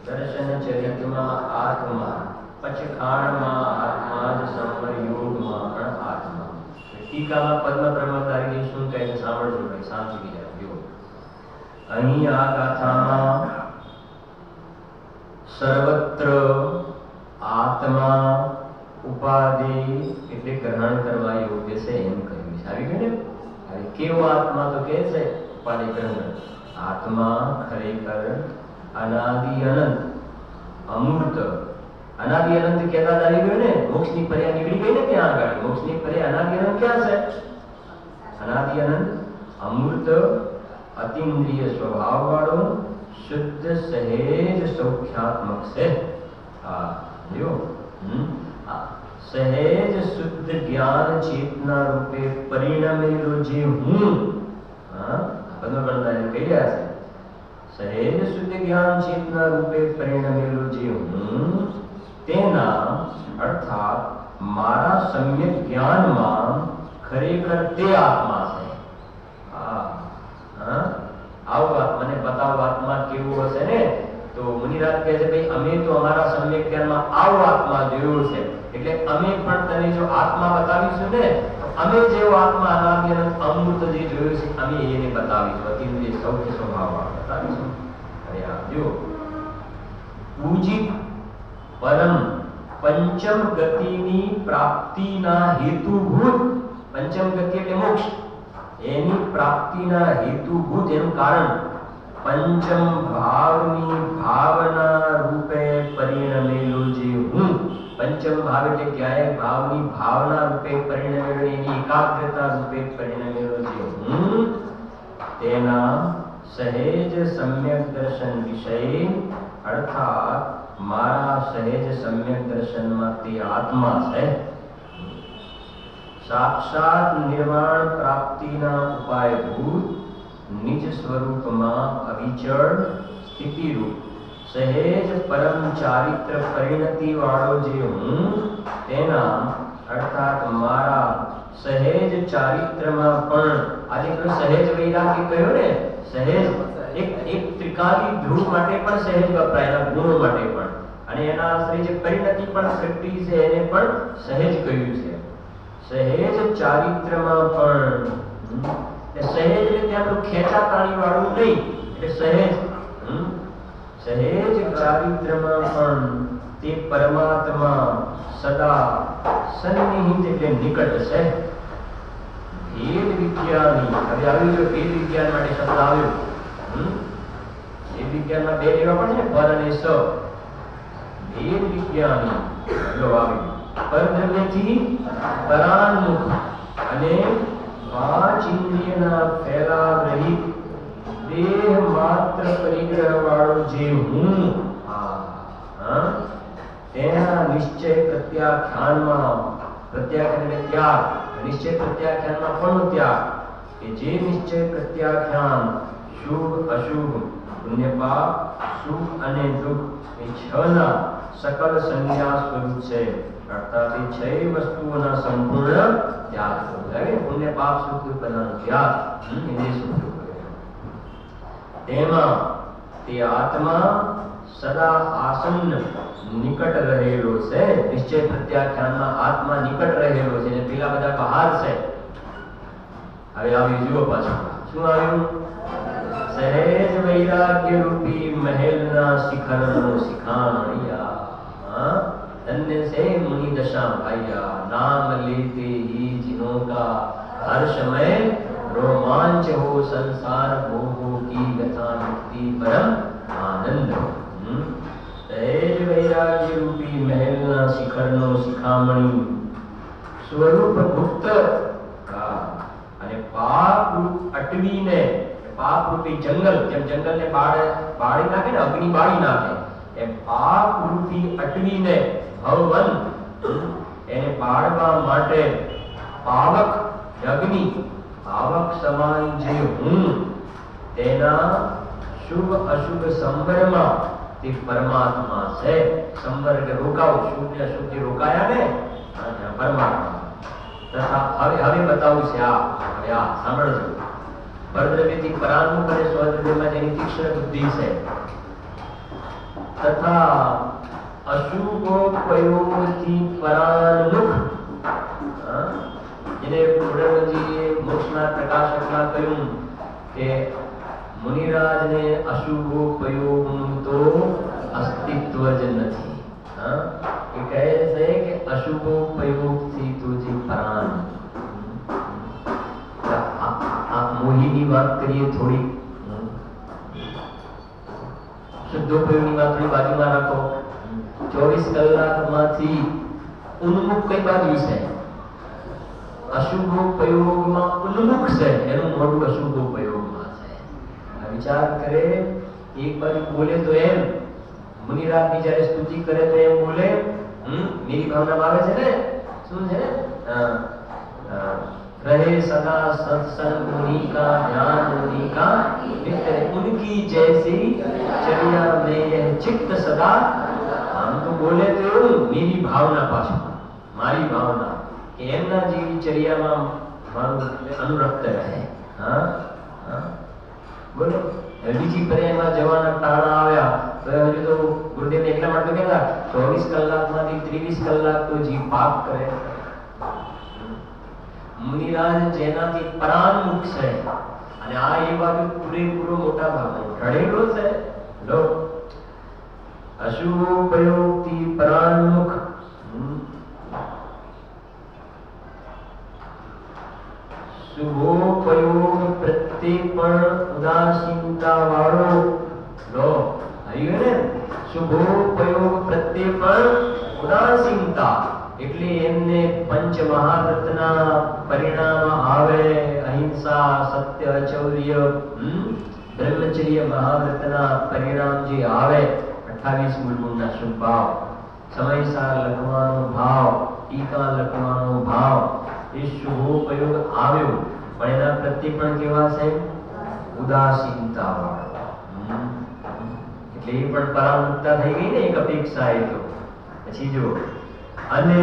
દર્શન ચરિત્રમાં આત્મા પચખાણમાં આત્મા જ સંવર યોગમાં પણ આત્મા। ટીકામાં પદ્મ બ્રહ્મધારી શું કહે છે સાંભળજો ભાઈ શાંતિથી જો અહીં આ ગાથામાં સર્વત્ર આત્મા ઉપાધિ એટલે ગ્રહણ કરવા યોગ્ય છે એમ કહ્યું છે। આવી ગયું ને? હવે કેવો આત્મા તો કહે છે ઉપાધિ ગ્રહણ આત્મા ખરેખર અનાદિ અનંત અમૂર્ત અનાદિ અનંત કહેતા આવી ગયું ને મોક્ષની પર્યા નીકળી ગઈ ને ત્યાં આગળ મોક્ષની પર્યા અનાદિ અનંત ક્યાં છે? અનાદિ અનંત અમૂર્ત अतीन्द्रिय स्वभाव वालों शुद्ध सहेज सौख्यात्मक से जो सहेज शुद्ध ज्ञान चेतना रूपे परिणमेलो जे हूँ कही रहा है सहेज शुद्ध ज्ञान चेतना रूपे परिणमेलो जे हूँ तेना अर्थात मारा सम्यक ज्ञान में खरेखर ते आत्मा से आओ મને બતાવો આત્મા કેવો હશે ને તો મુનિરાજ કહે છે ભાઈ અમે તો અમારા સમ્યક જ્ઞાનમાં આવો આત્મા જોયો છે એટલે અમે પણ તને જો આત્મા બતાવીશું ને તો અમે જેવો આત્મા અનાદિ અનંત અમૃત જે જોયો છે અમે એને બતાવીશું અતિન્દ્રિય સૌખ્ય સ્વભાવવાળો બતાવીશું। અરે આ જો પૂજિત પરમ પંચમ ગતિની પ્રાપ્તિના હેતુભૂત પંચમ ગતિ એટલે મોક્ષ એની પ્રાપ્તિના હેતુભૂત એનું કારણ પંચમ ભાવની ભાવના રૂપે પરિણમેલું જે હું પંચમ ભાવ એટલે ક્યાંય ભાવની ભાવના રૂપે પરિણમેલું એની એકાગ્રતા રૂપે પરિણમેલું જે હું તેના સહેજ સમ્યક દર્શન વિષય અર્થાત મારા સહેજ સમ્યક દર્શનમાં તે આત્મા છે। साक्षात निर्वाण प्राप्तिना उपायभूत निज स्वरूपમાં અવિચળ સ્થિતિ રૂપ સહેજ પરમ ચારિત્ર પરિણતિ વાળો જે હું તેના અર્થાત મારા સહેજ ચારિત્રમાં પણ આજે પેલો સહેજ વૈરાગ્ય કહ્યો ને, સહેજ એક ત્રિકાલી ધ્રુવ માટે પણ સહેજ વપરાય, એના ગુણો માટે પણ, અને એના આશ્રય જે પરિણતિ પણ પ્રગટી છે એને પણ સહેજ કહ્યું છે. સહેજ ચારિત્રમાં પણ, સહેજ એટલે ત્યાં ખેંચા તાણી વાળું નહીં, એટલે સહેજ સહેજ ચારિત્રમાં પણ તે પરમાત્મા સદા સન્નિહિત એટલે નિકટ છે. ભેદ વિજ્ઞાની, હવે આવ્યું જો ભેદ વિજ્ઞાન માટે શબ્દ આવ્યો. ભેદ વિજ્ઞાનમાં બે લેવા પડે ને, પર અને સ. ભેદ વિજ્ઞાની જો આવ્યું પરદ્રવ્યથી પરાન્મુખ અને પાંચ ઇન્દ્રિયના ફેલા રહિત દેહ માત્ર પરિગ્રહ વાળો જે હું, તેના નિશ્ચય પ્રત્યાખ્યાનમાં, પ્રત્યાખ્યાન એટલે ત્યાગ, નિશ્ચય પ્રત્યાખ્યાનમાં કોનો ત્યાગ? કે જે નિશ્ચય પ્રત્યાખ્યાન શુભ અશુભ, પુણ્ય પાપ, સુખ અને દુઃખ એ છ ના સકલ સંજ્ઞા સ્વરૂપ છે. અર્થાત એ છ વસ્તુઓના સંપૂર્ણ ત્યાગ સ્વરૂપ, પુણ્ય પાપ સુખ દુઃખ બધાનો ત્યાગ એ સ્વરૂપ. તેમાં તે આત્મા સદા આસન્ન નિકટ રહેલો છે. નિશ્ચય પ્રત્યાખ્યાનમાં આત્મા નિકટ રહેલો છે ને પેલા બધા બહાર છે. હવે આવી જુઓ પાછું શું આવ્યું? સહેજ વૈરાગ્ય રૂપી મહેલના શિખરનો શિખામણિયા, धन्य से मुनि दशा भाइया, नाम लेते ही जिनों का हर्ष में रोमांच हो, संसार भोगों की गथा मुक्ति परम आनंद. સહેજ વૈરાગ્ય રૂપી મહેલના શિખરનો શિખામણી સ્વરૂપ ગુપ્ત અને પાપ અટવીને, પાપ રૂપી જંગલ, જેમ જંગલને બાળી નાખે ને, અગ્નિ બાળી નાખે, એમ પાપ રૂપી અટવીને ભવવન એને બાળવા માટે પાવક અગ્નિ, પાવક સમાન જે હું, તેના શુભ અશુભ સંવરમાં તે પરમાત્મા છે. સંવર કે રોકાવ, શુભ ને અશુભ જે રોકાયા ને, પરમાત્મા. તથા હવે બતાવું છે આ સાંભળજો. પરદ્રવ્યથી પરાન્મુખ અને સ્વદ્રવ્યમાં જેની તીક્ષ્ણ બુદ્ધિ છે, તથા અશુભોપયોગથી પરાન્મુખ, જેને પૂર્ણજીએ મોક્ષના પ્રકાશકમાં કહ્યું કે મુનિરાજને અશુભોપયોગનું તો અસ્તિત્વ જ નથી. એ કહે છે કે અશુભોપયોગથી તો જે પરાન. મોહીની વાત કરીએ થોડી, શુદ્ધોપયોગની વાત થોડી બાજુમાં રાખો. 24 કલાકમાંથી ઉન્મુખ કઈ બાજુ છે? અશુભોપયોગમાં ઉન્મુખ છે, એનું મોઢું અશુભોપયોગમાં છે. વિચાર કરે, એક બાજુ બોલે તો એમ, મુનિરાજની જ્યારે સ્તુતિ કરે તો એમ બોલે, मेरी भावना में આવે છે ને, શું છે रहे सदा सत्संग उन्हीं का ध्यान उन्हीं का नित्य उनकी जैसी चर्या में यह चित्त सदा. हम तो बोले तो मेरी भावना पाछा, मारी भावना કે એમના જેવી ચર્યામાં મારું અનુરક્ત રહે. હા હા બોલો. બીજી પર્યાયમાં જવાના ટાણા આવ્યા તો હજુ તો ગુરુદેવ એટલા માટે કહેતા 24 કલાકમાંથી 23 કલાક તો જીવ પાપ કરે. મુનિરાજ જેનાથી પરાન્મુખ છે, અને આ એ બાજુ પૂરેપૂરો મોટા ભાગનો ઢળેલો છે. લો અશુભોપયોગથી પરાન્મુખ, શુભોપયોગ પ્રત્યે પણ ઉદાસીનતા વાળો. લો આવ્યું ને, શુભોપયોગ પ્રત્યે પણ ઉદાસીનતા, એટલે એમને પંચ મહારત્ના પરિણામ આવે. અહિંસા, સત્ય, ચૌર્ય, બ્રહ્મચર્ય મહાવ્રતના પરિણામ જે આવે, 28 મૂળગુણના શુભ ભાવ, સમયસાર લખવાનો ભાવ, ટીકા લખવાનો ભાવ, એ શુભોપયોગ આવ્યો. પણ એના પ્રત્યે પણ કેવા છે? ઉદાસીનતા વાળો. એટલે એ પણ પરામુક્તા થઈ ગઈ ને, એક અપેક્ષા. એ તો પછી જો, અને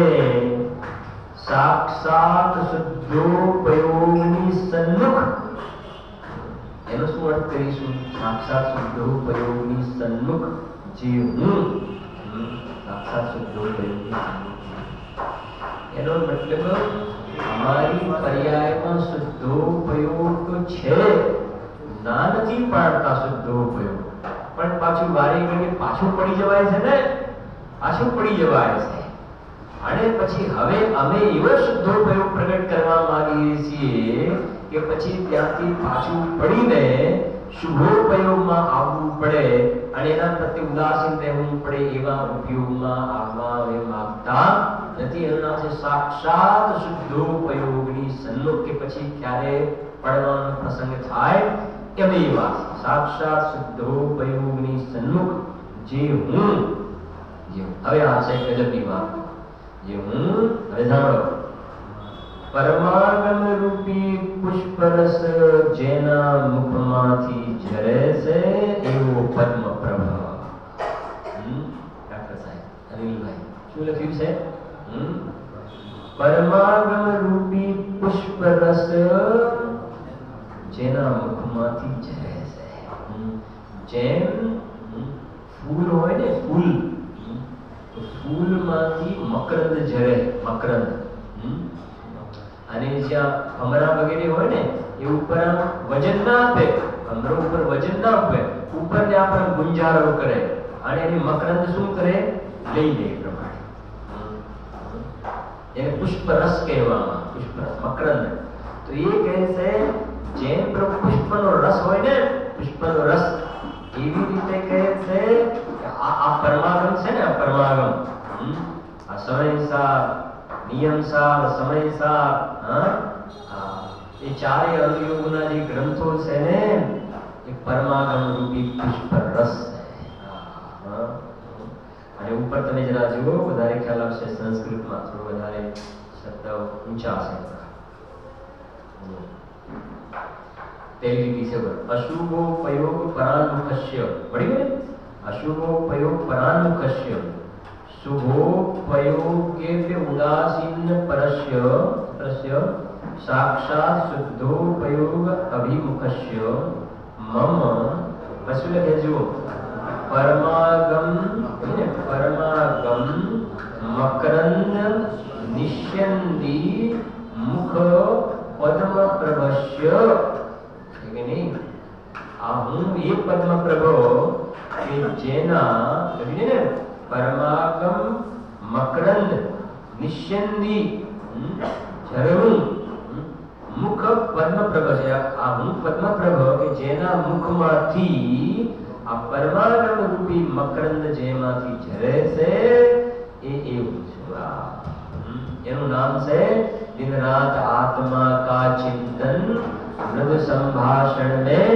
સાક્ષાત શુદ્ધોપયોગની સન્મુખ, એનો શું અર્થ કરીશું? સાક્ષાત શુદ્ધોપયોગની સન્મુખ જે હું, સાક્ષાત શુદ્ધોપયોગની સન્મુખ, એનો મતલબ અમારી પર્યાયમાં શુદ્ધોપયોગ તો છે, ના નથી પાડતા શુદ્ધોપયોગ, પણ પાછું વારે ઘડીએ પાછું પડી જવાય છે ને, પાછું પડી જવાય છે. અને પછી હવે અમે એવો શુદ્ધોપયોગ પ્રગટ કરવા માંગીએ છીએ કે પછી ત્યાંથી પાછું પડીને શુભોપયોગમાં આવવું પડે અને એના પ્રત્યે ઉદાસીન રહેવું પડે, એવા ઉપયોગમાં આવવા અમે માંગતા નથી. એનું નામ છે સાક્ષાત શુદ્ધોપયોગની સન્મુખ, કે પછી ક્યારે પડવાનો પ્રસંગ થાય એમ એ વાત. સાક્ષાત શુદ્ધોપયોગની સન્મુખ જે હું, હવે આ છે ગજબની વાત. જે હું, હવે સાંભળો, પરમાગમ રૂપી પુષ્પરસ જેના મુખમાંથી ઝરે છે એવો પદ્મ પ્રભ. ડોક્ટર સાહેબ અનિલભાઈ શું લખ્યું છે? પરમાગમ રૂપી પુષ્પરસ જેના મુખમાંથી ઝરે છે. જેમ ફૂલ હોય ને, ફૂલ, ફૂલમાંથી મકરંદ ઝરે, મકરંદ, અને જ્યાં ભમરા વગેરે હોય ને એ ઉપર વજન ના આપે, ભમરો ઉપર વજન ના આપે, ઉપર ત્યાં પણ ગુંજારો કરે અને એની મકરંદ શું કરે? લઈ લે પ્રમાણે. એને પુષ્પરસ કહેવામાં, પુષ્પરસ, મકરંદ. તો એ કહે છે જેમ પુષ્પનો રસ હોય ને, પુષ્પનો રસ, એવી રીતે કહે છે કે આ પરમાગમ છે ને, આ પરમાગમ, આ સમયસાર, નિયમસાર, સમયસાર, એ ચારેય અનુયોગના જે ગ્રંથો છે ને એ પરમાગમ રૂપી પુષ્પરસ છે. અને ઉપર તમે જરા જુઓ, વધારે ખ્યાલ આવશે. સંસ્કૃતમાં થોડું વધારે શબ્દ ઊંચા છે. પહેલી લીટી છે અશુભોપયોગ પરાન્મુખસ્ય, મળી ગયું? અશુભોપયોગ પરાન્મુખસ્ય, શુભોપયોગે ઉદાસીન પરસ્ય પરસ્ય સાક્ષાત શુદ્ધોપયોગ અભિમુખસ્ય મમ. પછી લખે જુઓ, પરમાગમ, પરમાગમ મકરંદ નિષ્યંદી મુખ પદ્મ પ્રભસ્ય. કે નહીં, આ હું એ પદ્મ પ્રભો કે જેના, ને પરમાગમ મકરંદ નિષ્યંદી ઝરણું મુખ પદ્મ પ્રભ છે. આ હું પદ્મ પ્રભ કે જેના મુખમાંથી આ પરમાગમ રૂપી મકરંદ જેમાંથી ઝરે છે એ એવું છું. એનું નામ છે दिन रात आत्मा का चिंतन मृद संभाषण में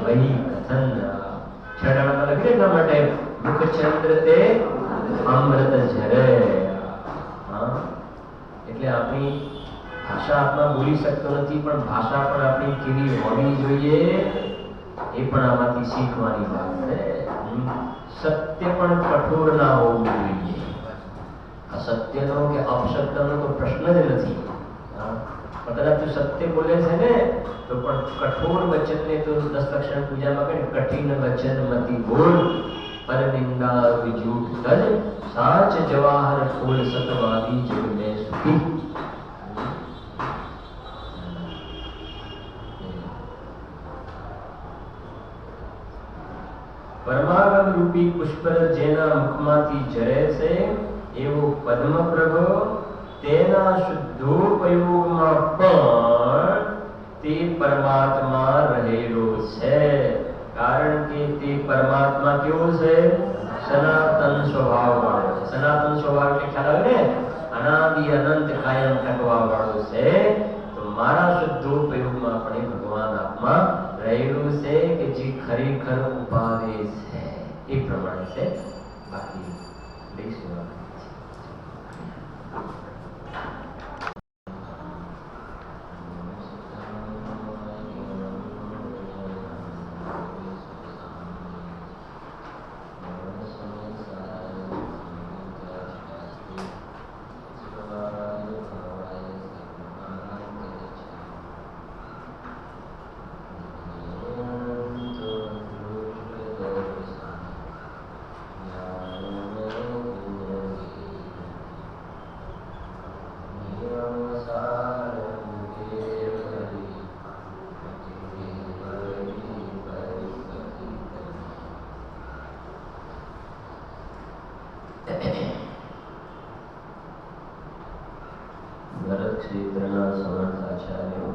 वही कथन. છઠ્ઠામાં લખી એટલા માટે મુખ ચંદ્ર તે અમૃત ઝરે. એટલે આપણી ભાષા આત્મા બોલી શકતો નથી, પણ ભાષા પણ આપણી કેવી હોવી જોઈએ એ પણ આમાંથી શીખવાની વાત છે. સત્ય પણ કઠોર ના હોવું જોઈએ. અસત્યનો કે અપશબ્દનો તો પ્રશ્ન જ નથી. કદાચ તું સત્ય બોલે છે ને તો પણ કઠોર વચનને તો 10 લક્ષણ પૂજામાં કહે કઠિન વચન મતી બોલ, પર નિંદા વિજૂઠ તજ, સાચ જવાહર ફૂલ સતવાદી જગ મેં સુખી. પરમાગમ રૂપી પુષ્પર જેના મુખમાંથી ઝરે છે એવો પદ્મ પ્રભો, તેના શુદ્ધોપયોગમાં પણ તે પરમાત્મા રહેલો છે. કારણ કે તે પરમાત્મા કેવો છે? સનાતન સ્વભાવ વાળો છે. સનાતન સ્વભાવ એટલે ખ્યાલ આવે ને, અનાદિ અનંત કાયમ ટકવા વાળો છે. તો મારા શુદ્ધોપયોગમાં પણ ભગવાન આત્મા રહેલું છે કે જે ખરેખર ઉપાવે છે એ પ્રમાણે છે. બાકી લઈશું. ક્ષેત્રના સમર્થ આચાર્યો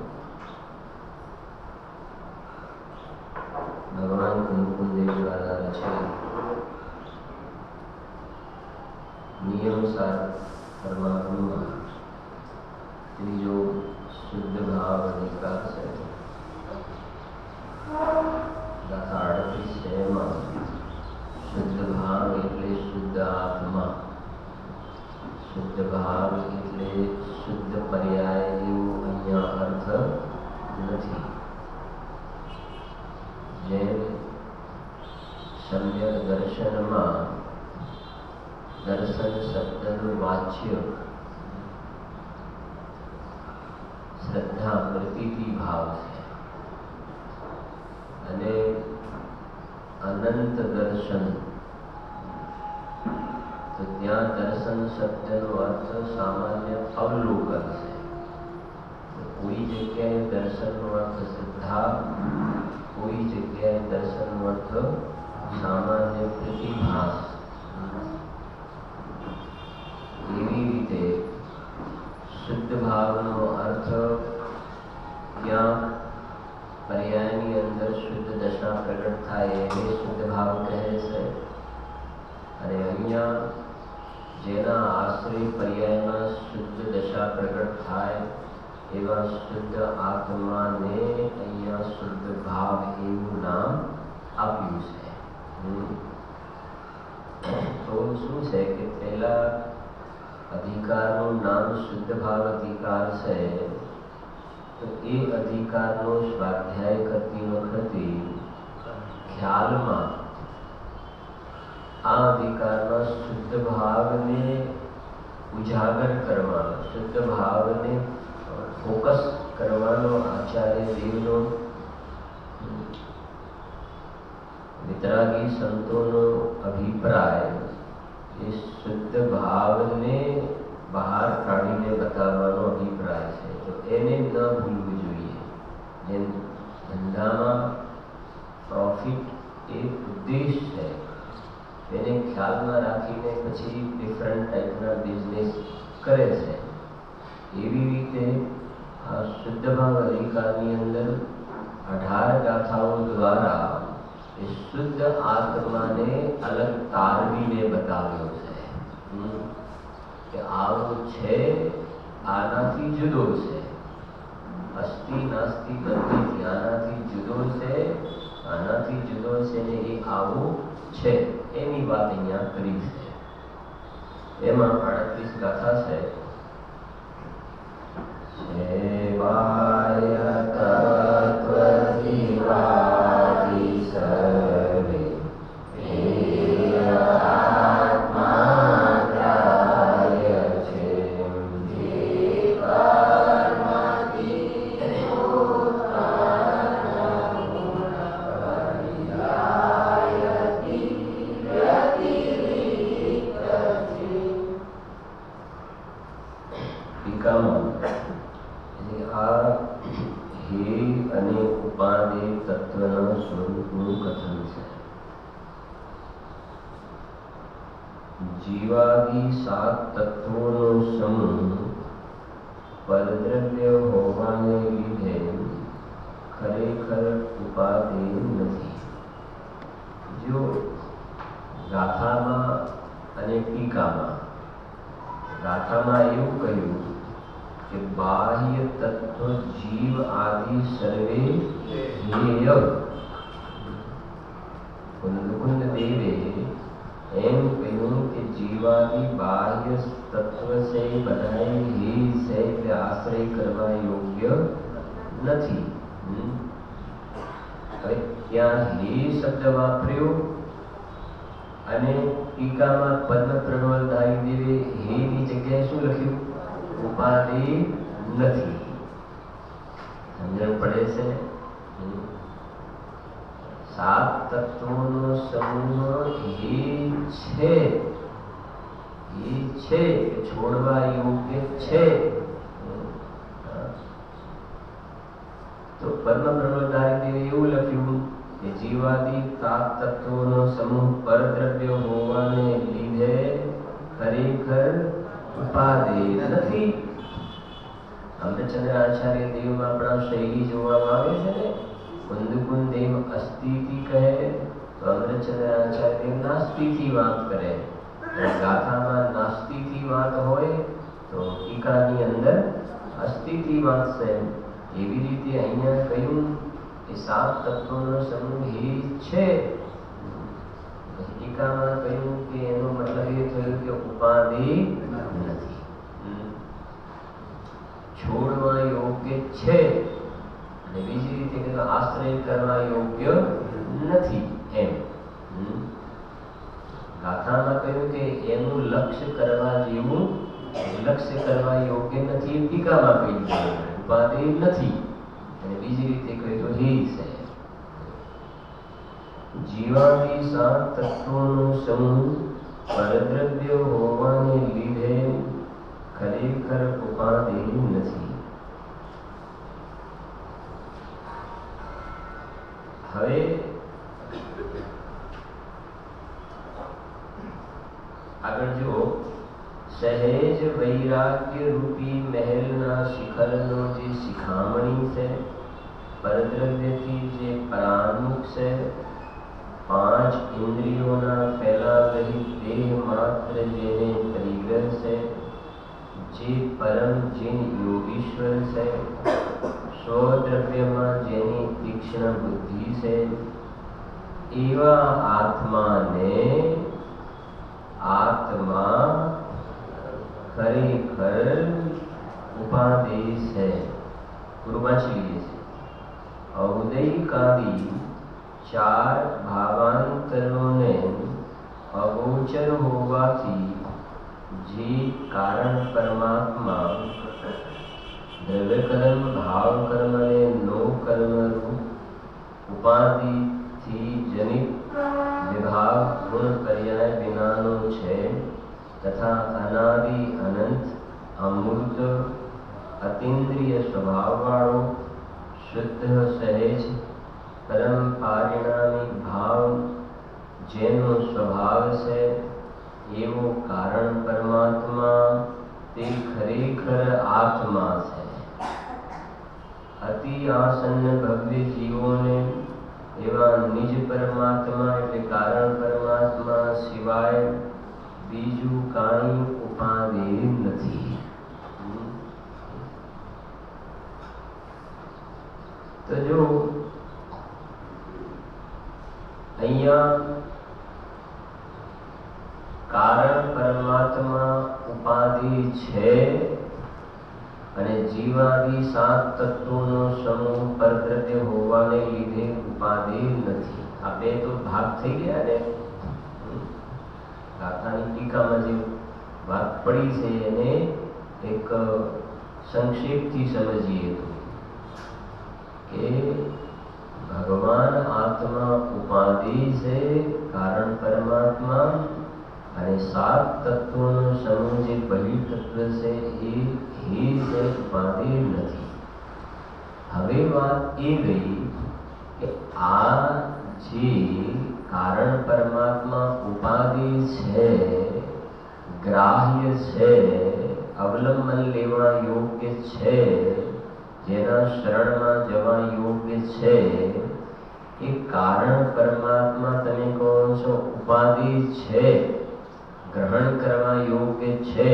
ભગવાન કુંકુમદેવ દ્વારા રચેલ નિયમસાર પરમાત્મા ત્રીજો શુદ્ધ ભાવ અધિકાર છે. ગાથા 38 માં શુદ્ધ ભાવ એટલે શુદ્ધ આત્મા, શુદ્ધ ભાવ એટલે શુદ્ધ પર્યાય એવો અહીંયા અર્થ નથી. જેમ સમ્યક દર્શનમાં દર્શન શબ્દનું વાચ્ય શ્રદ્ધા પ્રતીતિ ભાવ છે અને અનંત દર્શન તો ત્યાં દર્શન શબ્દનો અર્થ સામાન્ય અવલોકન છે. કોઈ જગ્યાએ દર્શનનો અર્થ શ્રદ્ધા, કોઈ જગ્યાએ દર્શનનો અર્થ સામાન્ય પ્રતિભાસ. એવી રીતે શુદ્ધ ભાવનો અર્થ ક્યાં પર્યાયની અંદર શુદ્ધ દશા પ્રગટ થાય એને શુદ્ધ ભાવ કહે છે અને અહીંયા જેના આશ્રય પર્યાયમાં શુદ્ધ દશા પ્રગટ થાય એવા શુદ્ધ આત્માને અહીંયા શુદ્ધ ભાવ એવું નામ આપ્યું છે. તો શું છે કે પહેલા અધિકારનું નામ શુદ્ધ ભાવ અધિકાર છે. તો એ અધિકારનો સ્વાધ્યાય કરતી વખતે ખ્યાલમાં આ અધિકારના શુદ્ધ ભાવને ઉજાગર કરવાનો, શુદ્ધ ભાવને ફોકસ કરવાનો આચાર્ય દેવનો વિતરાગી સંતોનો અભિપ્રાય એ શુદ્ધ ભાવને બહાર કાઢીને બતાવવાનો અભિપ્રાય છે. તો એને ન ભૂલવું જોઈએ. જેમ ધંધામાં પ્રોફિટ એક ઉદ્દેશ છે તેને ખ્યાલમાં રાખીને પછી ડિફરન્ટ ટાઈપના બિઝનેસ કરે છે. એવી રીતે આ શુદ્ધ ભાવ અધિકારની અંદર 18 ગાથાઓ દ્વારા એ શુદ્ધ આત્માને અલગ તારવીને બતાવ્યો છે કે આવો છે, આનાથી જુદો છે, અસ્તિ નાસ્તિ બંધીથી આનાથી જુદો છે, આનાથી જુદો છે ને એ આવો છે એની વાત અહીંયા કરી છે. એમાં 38 ગાથા છે. સેવાય તત્વદીવાદી સર્વે જીવાદી 7 તત્વોનો સમૂહ પરદ્રવ્ય હોવાને લીધે ખરેખર ઉપાદેય નથી. જો ગાથામાં અને ટીકામાં એવું કહ્યું કે બાહ્ય તત્વ જીવ આદિ સર્વે હેય. કુંદ દેવે એમ કહ્યું કે જીવાદી બાહ્ય તત્વ છે બધાએ હે છે એટલે આશ્રય કરવા યોગ્ય નથી. હવે ત્યાં હે શબ્દ વાપર્યો અને ટીકામાં પદ્મ પ્રણવલધારી દેવે હે ની જગ્યાએ શું લખ્યું? ઉપાધિ નથી. સમજણ પડે છે? 7 તત્વોનો સમૂહ એ છે કે છોડવા યોગ્ય છે. તો પદ્મ પ્રણવલધારી દેવે એવું લખ્યું કે જીવાદી 7 તત્વોનો સમૂહ પરદ્રવ્ય હોવાને લીધે ખરેખર ઉપાદેય નથી. અમૃતચંદ્ર આચાર્ય દેવમાં આપણા શૈલી જોવામાં આવે છે ને, કુંદકુંદ દેવ અસ્થિતિ કહે તો અમૃતચંદ્ર આચાર્ય દેવ નાસ્તિથી વાત કરે, ગાથામાં નાસ્તિથી વાત હોય તો ટીકાની અંદર અસ્થિથી વાત છે. એવી રીતે અહીંયા કહ્યું કે સાત તત્વોનો સમૂહ એ છે. ટીકામાં કહ્યું કે એનો મતલબ એ થયો કે ઉપાધિ નથી, છોડવા યોગ્ય છે, અને બીજી રીતે કે આશ્રય કરવા યોગ્ય નથી એમ. ગાથામાં કહ્યું કે એનું લક્ષ્ય કરવા જેવું, લક્ષ્ય કરવા યોગ્ય નથી, ટીકામાં કહ્યું ઉપાધિ નથી, અને બીજી રીતે કહ્યું તો હે છે. જીવાદી સાત તત્વોનો સમૂહ પરદ્રવ્ય હોવાને લીધે ખરેખર ઉપાધિ નથી. હવે આગળ જો સહેજ વૈરાગ્ય રૂપી મહેલના શિખરનો જે શિખામણી છે, પરદ્રવ્યથી જે પરાન્મુખ છે, પાંચ ઇન્દ્રિયોના ફેલાવહિત દેહ માત્ર જેને પરિગ્રહ છે, જે પરમ જીન યોગીશ્વર છે, સ્વદ્રવ્યમાં જેની તીક્ષ્ણ બુદ્ધિ છે, એવા આત્માને આત્મા ખરેખર ઉપાધિ છે. પૂરું વાંચી લઈએ છીએ. ઔદયિકાદી ચાર ભાવાંતરોને અગોચર હોવાથી જે કારણ પરમાત્મા દ્રવ્યકર્મ ભાવકર્મ અને નો કર્મ રૂપ ઉપાધિથી જનિત વિભાગ ગુણ પર્યાય વિનાનો છે, તથા અનાદિ અનંત અમૂર્ત અતિન્દ્રિય સ્વભાવવાળો શુદ્ધ સહેજ પરમ પારિણામિક ભાવ જેનો સ્વભાવ છે, એવો કારણ પરમાત્મા તે ખરેખર આત્મા છે. અતિ આસન્ન ભવ્ય જીવોને એવા નિજ પરમાત્મા એટલે કારણ પરમાત્મા સિવાય બીજું કાંઈ ઉપાધિ નથી. તો જો અહીંયા કારણ પરમાત્મા ઉપાધિ છે અને જીવાદી સાત તત્વોનો સમૂહ પરદ્રવ્ય હોવાને લીધે ઉપાધિ નથી. આ બે તો ભાગ થઈ ગયા ને. ગાથાની ટીકામાં જે વાત પડી છે એને એક સંક્ષેપથી સમજીએ તો કે ભગવાન આત્મા ઉપાધિ છે, કારણ પરમાત્મા, અને સાત તત્વોનો સમૂહ જે બહિર તત્વ છે એ હે છે, ઉપાધિ નથી. હવે વાત એ ગઈ કે આ જે કારણ પરમાત્મા ઉપાધિ છે, ગ્રાહ્ય છે, અવલંબન લેવા યોગ્ય છે, જેના શરણમાં જવા યોગ્ય છે, એ કારણ પરમાત્મા તમે કહો છો ઉપાધિ છે, ગ્રહણ કરવા યોગ્ય છે,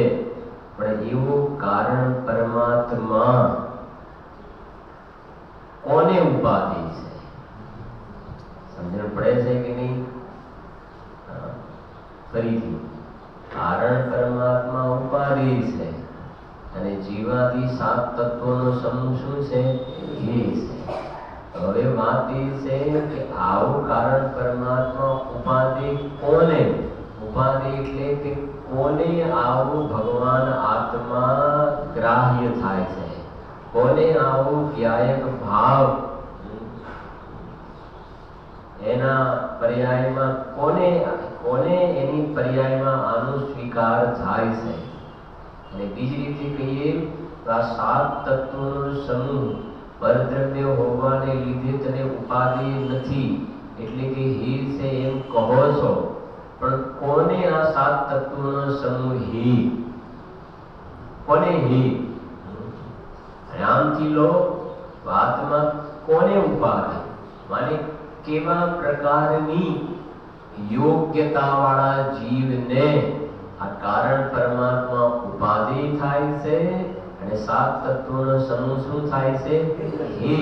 પણ એવું કારણ પરમાત્મા કોને ઉપાધિ છે? સમજણ પડે છે કે નહીં? ફરીથી કારણ પરમાત્મા ઉપાધિ છે અને જીવાદી સાત તત્વોનો સમૂહ શું છે? એ છે. હવે વાત એ છે કે આવું કારણ પરમાત્મા ઉપાધિ કોને? ઉપાધિ એટલે કે કોને આવું ભગવાન આત્મા ગ્રાહ્ય થાય છે, કોને આવું વ્યાયક ભાવ એના પર્યાયમાં કોને એની પર્યાયમાં આનો સ્વીકાર થાય છે. અને બીજી રીતે કહીએ તો આ સાત તત્વોનો સમૂહ પરદ્રવ્ય હોવાને લીધે તને ઉપાધિ નથી એટલે કે હે છે એમ કહો છો, પણ કોને આ સાત તત્વોનો સમૂહ હે? કોને હે? ધ્યાનથી લો. વાતમાં કોને ઉપાધિ માને કેવા પ્રકારની યોગ્યતાવાળા જીવને આ કારણ પરમાત્મા ઉપાધિ થાય છે અને સાત તત્વોનો સમૂહ શું થાય છે? હે.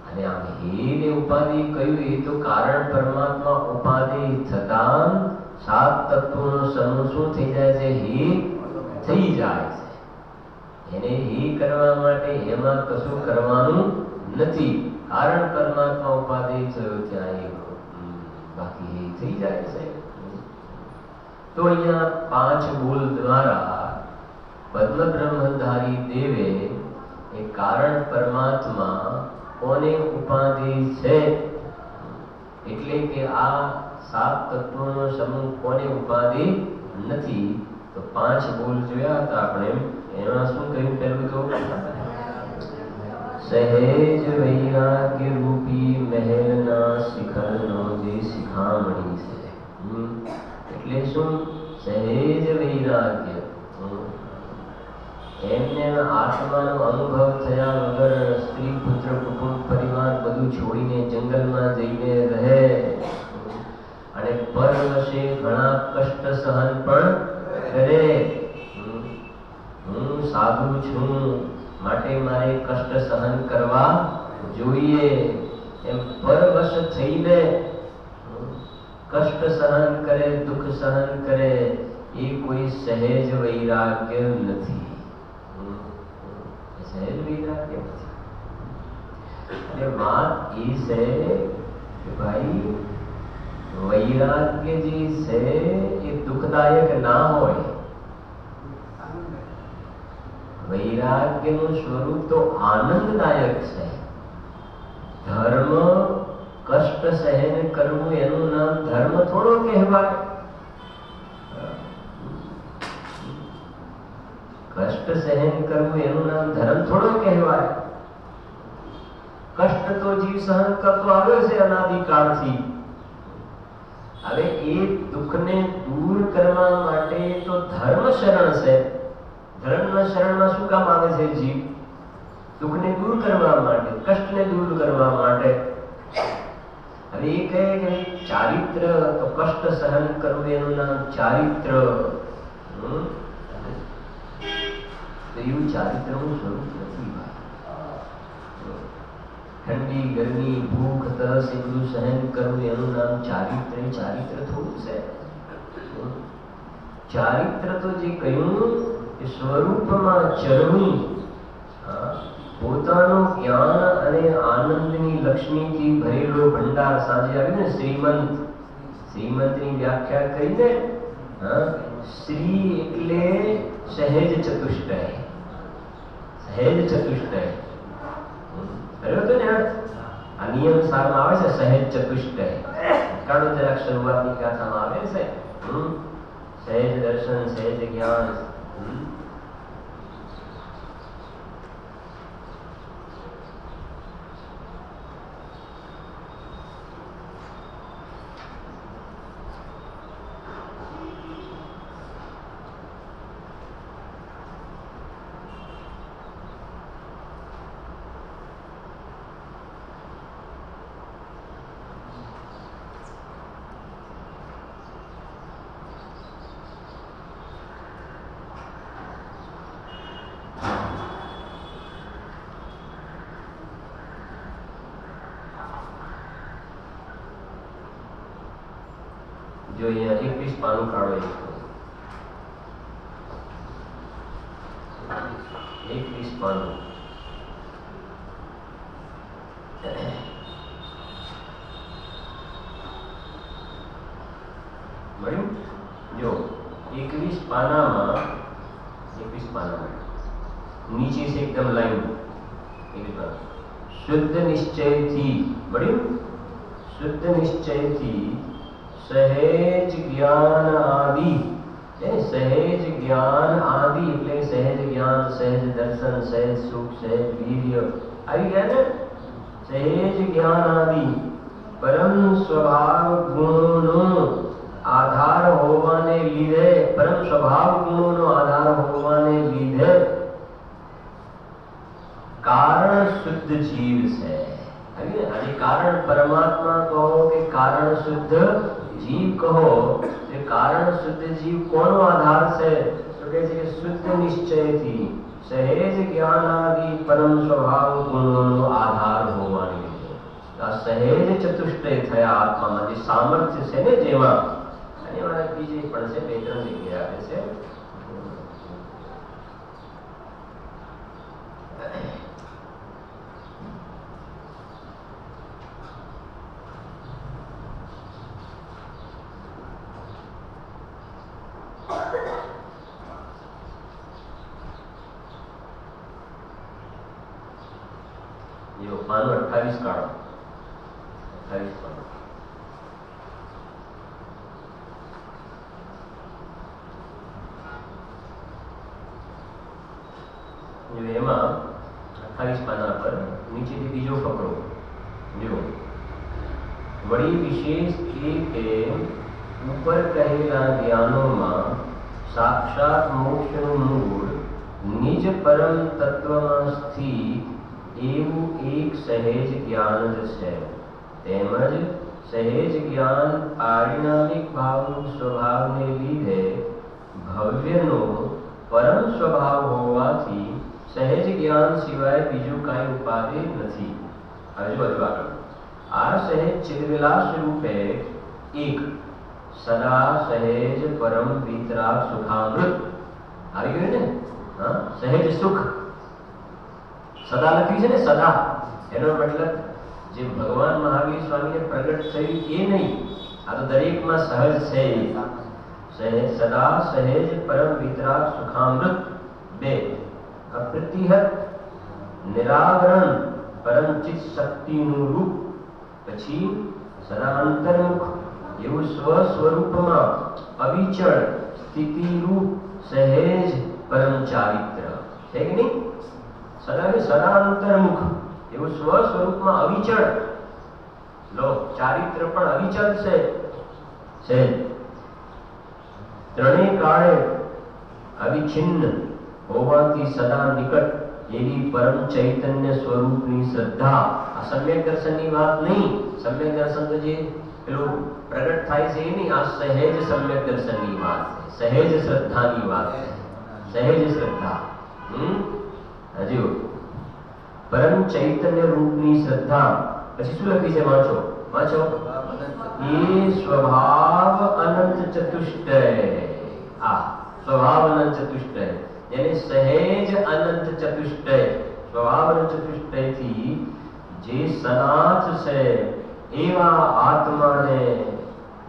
અને આ હે ને ઉપાધિ કયું? એ તો કારણ પરમાત્મા ઉપાધિ થતાં સાત તત્વોનો સમૂહ શું થઈ જાય છે? હે થઈ જાય છે. એને હે કરવા માટે એમાં કશું કરવાનું નથી. કારણ પરમાત્મા ઉપાધિ થયો ત્યાં એ બાકી હે થઈ જાય છે. તો અહીંયા પાંચ બોલ દ્વારા પદ્મ બ્રહ્મધારી દેવે એ કારણ પરમાત્મા કોને ઉપાધિ છે એટલે કે આ સાત તત્વોનો સમૂહ કોને ઉપાધિ નથી. તો પાંચ બોલ જોયા હતા આપણે. એમાં શું કહ્યું? પહેલું તો સહેજ વૈરાગ્ય રૂપી મહેલના શિખરનો જે શિખામણી છે. એટલે શું? સહેજ વૈરાગ્ય. એમને આત્માનો અનુભવ થયા વગર સ્ત્રી પુત્ર કુટુંબ પરિવાર બધું છોડીને જંગલમાં જઈને રહે અને પરવશે ઘણા કષ્ટ સહન પણ કરે. હું સાધુ છું માટે મારે કષ્ટ સહન કરવા જોઈએ એમ પરવશ થઈને કષ્ટ સહન કરે, દુઃખ સહન કરે, એ કોઈ સહેજ વૈરાગ્ય નથી. સહેજ વૈરાગ્ય નથી. અને વાત એ છે કે ભાઈ વૈરાગ્ય જે છે એ દુઃખદાયક ના હોય. વૈરાગ્યનું સ્વરૂપ તો આનંદદાયક છે. ધર્મ કષ્ટ સહન કરવું એનું નામ ધર્મ થોડો કહેવાય. કષ્ટ સહન કરવું એનું નામ ધર્મ થોડો કહેવાય. કષ્ટ તો જીવ સહન કરતો આવ્યો છે અનાદિકાળથી. હવે એ દુઃખને દૂર કરવા માટે તો ધર્મ શરણ છે. ધર્મના શરણમાં શું કામ આવે છે જીવ? દુઃખને દૂર કરવા માટે, કષ્ટને દૂર કરવા માટે. હવે એ કહે કે ચારિત્ર તો કષ્ટ સહન કરવું એનું નામ ચારિત્ર. તો એવું ચારિત્રનું સ્વરૂપ નથી ભાઈ. ઠંડી ગરમી ભૂખ તરસ એ બધું સહન કરવું એનું નામ ચારિત્ર. ચારિત્ર થોડું છે. ચારિત્ર તો જે કહ્યું એ સ્વરૂપમાં ચરવું, પોતાનું જ્ઞાન અને આનંદની લક્ષ્મીથી ભરેલો ભંડાર. સાંજે આવ્યું ને શ્રીમંત. શ્રીમંતની વ્યાખ્યા કરીને શ્રી એટલે સહેજ ચતુષ્ટય. સહેજ ચતુષ્ટય કર્યો તો ને. આ નિયમ સારમાં આવે છે સહેજ ચતુષ્ટય. કાઢો જરાક શરૂઆતની ગાથામાં આવે છે. સહેજ દર્શન, સહેજ જ્ઞાન. જો અહીંયા 21 પાનું કાઢો. 21 પાનું. મળ્યું? જો 21 પાનામાં નીચે છે એકદમ લાઈન. શુદ્ધ નિશ્ચયથી. મળ્યું? શુદ્ધ નિશ્ચયથી સહેજ જ્ઞાન આદિ. સહેજ જ્ઞાન આદિ એટલે સહેજ જ્ઞાન, સહેજ દર્શન, સહેજ સુખ, સહેજ વીર્ય આવી ગયા ને. સહેજ જ્ઞાન આદિ પરમ સ્વભાવ ગુણોનો આધાર હોવાને લીધે, પરમ સ્વભાવ ગુણોનો આધાર હોવાને લીધે कारण शुद्ध जीव से આજે કારણ પરમાત્મા કહો કે કારણ શુદ્ધ જીવ કહો, એ કારણ શુદ્ધ જીવ કોનો આધાર છે? તો કહે છે કે શુદ્ધ નિશ્ચયથી સહેજ જ્ઞાનાદિ પરમ સ્વભાવ ગુણોનો આધાર હોવાની રીતે આ સહેજ ચતુષ્ટય થયા આત્મામાં જે સામર્થ્ય છે ને જેમાં, અને એમાં બીજી પણ છે, બે ત્રણ જગ્યાએ આવે છે. जो मानो 28 काढ़ो, 28 पानो. जो एमा 28 पाना पर नीचे थी बीजो पकड़ो. जो वड़ी विशेष के ऊपर कहेला ज्ञानों में साक्षात मोक्षનું મૂળ નિજ પરમ તત્વમાં સ્થિત એવું એક સહેજ જ્ઞાન જ છે. તેમજ સહેજ જ્ઞાન પારિણામિક ભાવનું સ્વભાવને લીધે ભવ્યનો પરમ સ્વભાવ હોવાથી સહેજ જ્ઞાન સિવાય બીજું કાંઈ ઉપાધિ નથી. હવે જો હજુ આગળ આ સહેજ ચિદવિલાસ રૂપે એક સદા સહેજ પરમ વિતરાગ સુખામૃત આવી ગયું ને. હા, સહેજ સુખ સદા લખ્યું છે ને, સદા એનો મતલબ જે ભગવાન મહાવીર સ્વામીને પ્રગટ થયું એ નહીં, આ તો દરેકમાં સહજ છે. સહેજ સદા સહેજ પરમ વિતરાગ સુખામૃત બે અપ્રતિહત નિરાવરણ પરમચિત શક્તિનું રૂપ, પછી સદા અંતર્મુખ એવું સ્વ સ્વરૂપમાં અવિચળ સ્થિતિરૂપ સહેજ પરમ ચારિત્ર છે કે નહીં? સદા અંતર્મુખ એવું સ્વ સ્વરૂપમાં અવિચળ, લો ચારિત્ર પણ અવિચળ છે. ત્રણેય કાળે અવિછિન્ન હોવાથી સદા નિકટ એવી પરમ ચૈતન્ય સ્વરૂપની શ્રદ્ધા. આ સમ્યક દર્શનની વાત નહીં. સમ્યક દર્શન તો જે પેલું પ્રગટ થાય છે એ નહીં, આ સહેજ સમ્યક દર્શનની વાત છે, સહેજ શ્રદ્ધાની વાત છે, સહેજ શ્રદ્ધા. હજુ પરમ ચૈતન્ય રૂપની શ્રદ્ધા. પછી શું લખી છે? વાંચો વાંચો. એ સ્વભાવ અનંત ચતુષ્ટય. આ સ્વભાવ અનંત ચતુષ્ટય જેને સહેજ અનંત ચતુષ્ટય, સ્વભાવ અનંત ચતુષ્ટયથી જે સનાથ છે એવા આત્માને,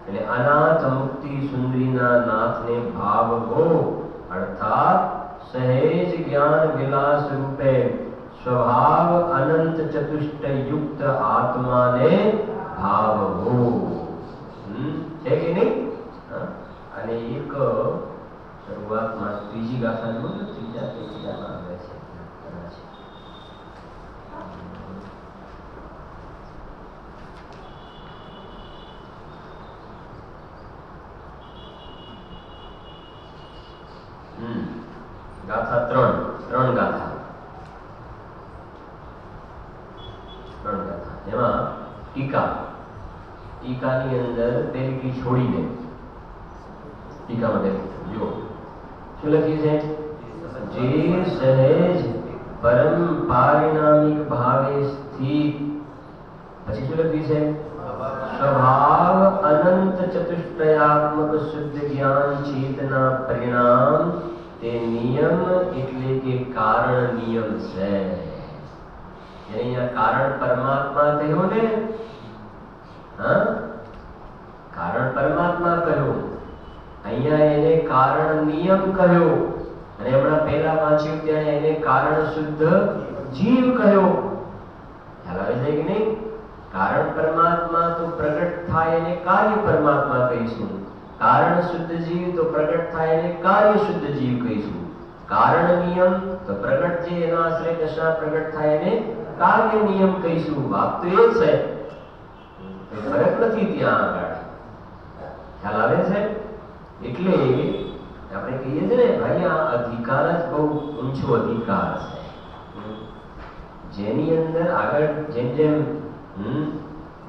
એટલે અનાથ મુક્તિ સુંદરીના નાથને ભાવવો, અર્થાત સહેજ જ્ઞાન વિલાસ રૂપે સ્વભાવ અનંત ચતુષ્ટય યુક્ત આત્માને ભાવવો. છે કે નહીં? અને એક શરૂઆતમાં ત્રીજી ગાથાનું ત્રીજામાં આવે છે. ગાથા ત્રણ ગાથા એમાં ટીકાની અંદર પેલી છોડીને ટીકામાં જો શું લખ્યું છે? જે સહેજ પરમ પારિણામિક ભાવે સ્થિત, પછી શું લખ્યું છે? સ્વભાવ અનંત ચતુષ્ટયાત્મક શુદ્ધ જ્ઞાન ચેતના પરિણામ તે નિયમ એટલે કે કારણ નિયમ છે. એને અહીંયા કારણ પરમાત્મા કહ્યું ને. હા, કારણ પરમાત્મા કહ્યું, અહીંયા એને કારણ નિયમ કહ્યો, અને હમણાં પહેલા વાંચ્યું ત્યાં એને કારણ શુદ્ધ જીવ કહ્યો. ખ્યાલ આવે છે કે નહીં? કારણ પરમાત્મા તો પ્રગટ થાય એને કાર્ય પરમાત્મા કહીશું. કારણ શુદ્ધ જીવ તો પ્રગટ થાય એને કાર્ય શુદ્ધ જીવ કહીશું. કારણ નિયમ તો પ્રગટ જે એના આશ્રય દશા પ્રગટ થાય એને કાર્ય નિયમ કહીશું. વાત તો એ છે, ફરક નથી ત્યાં આગળ. ખ્યાલ આવે છે? એટલે આપણે કહીએ છીએ ને ભાઈ, આ અધિકાર જ બહુ ઊંચો અધિકાર છે. જેની અંદર આગળ જેમ જેમ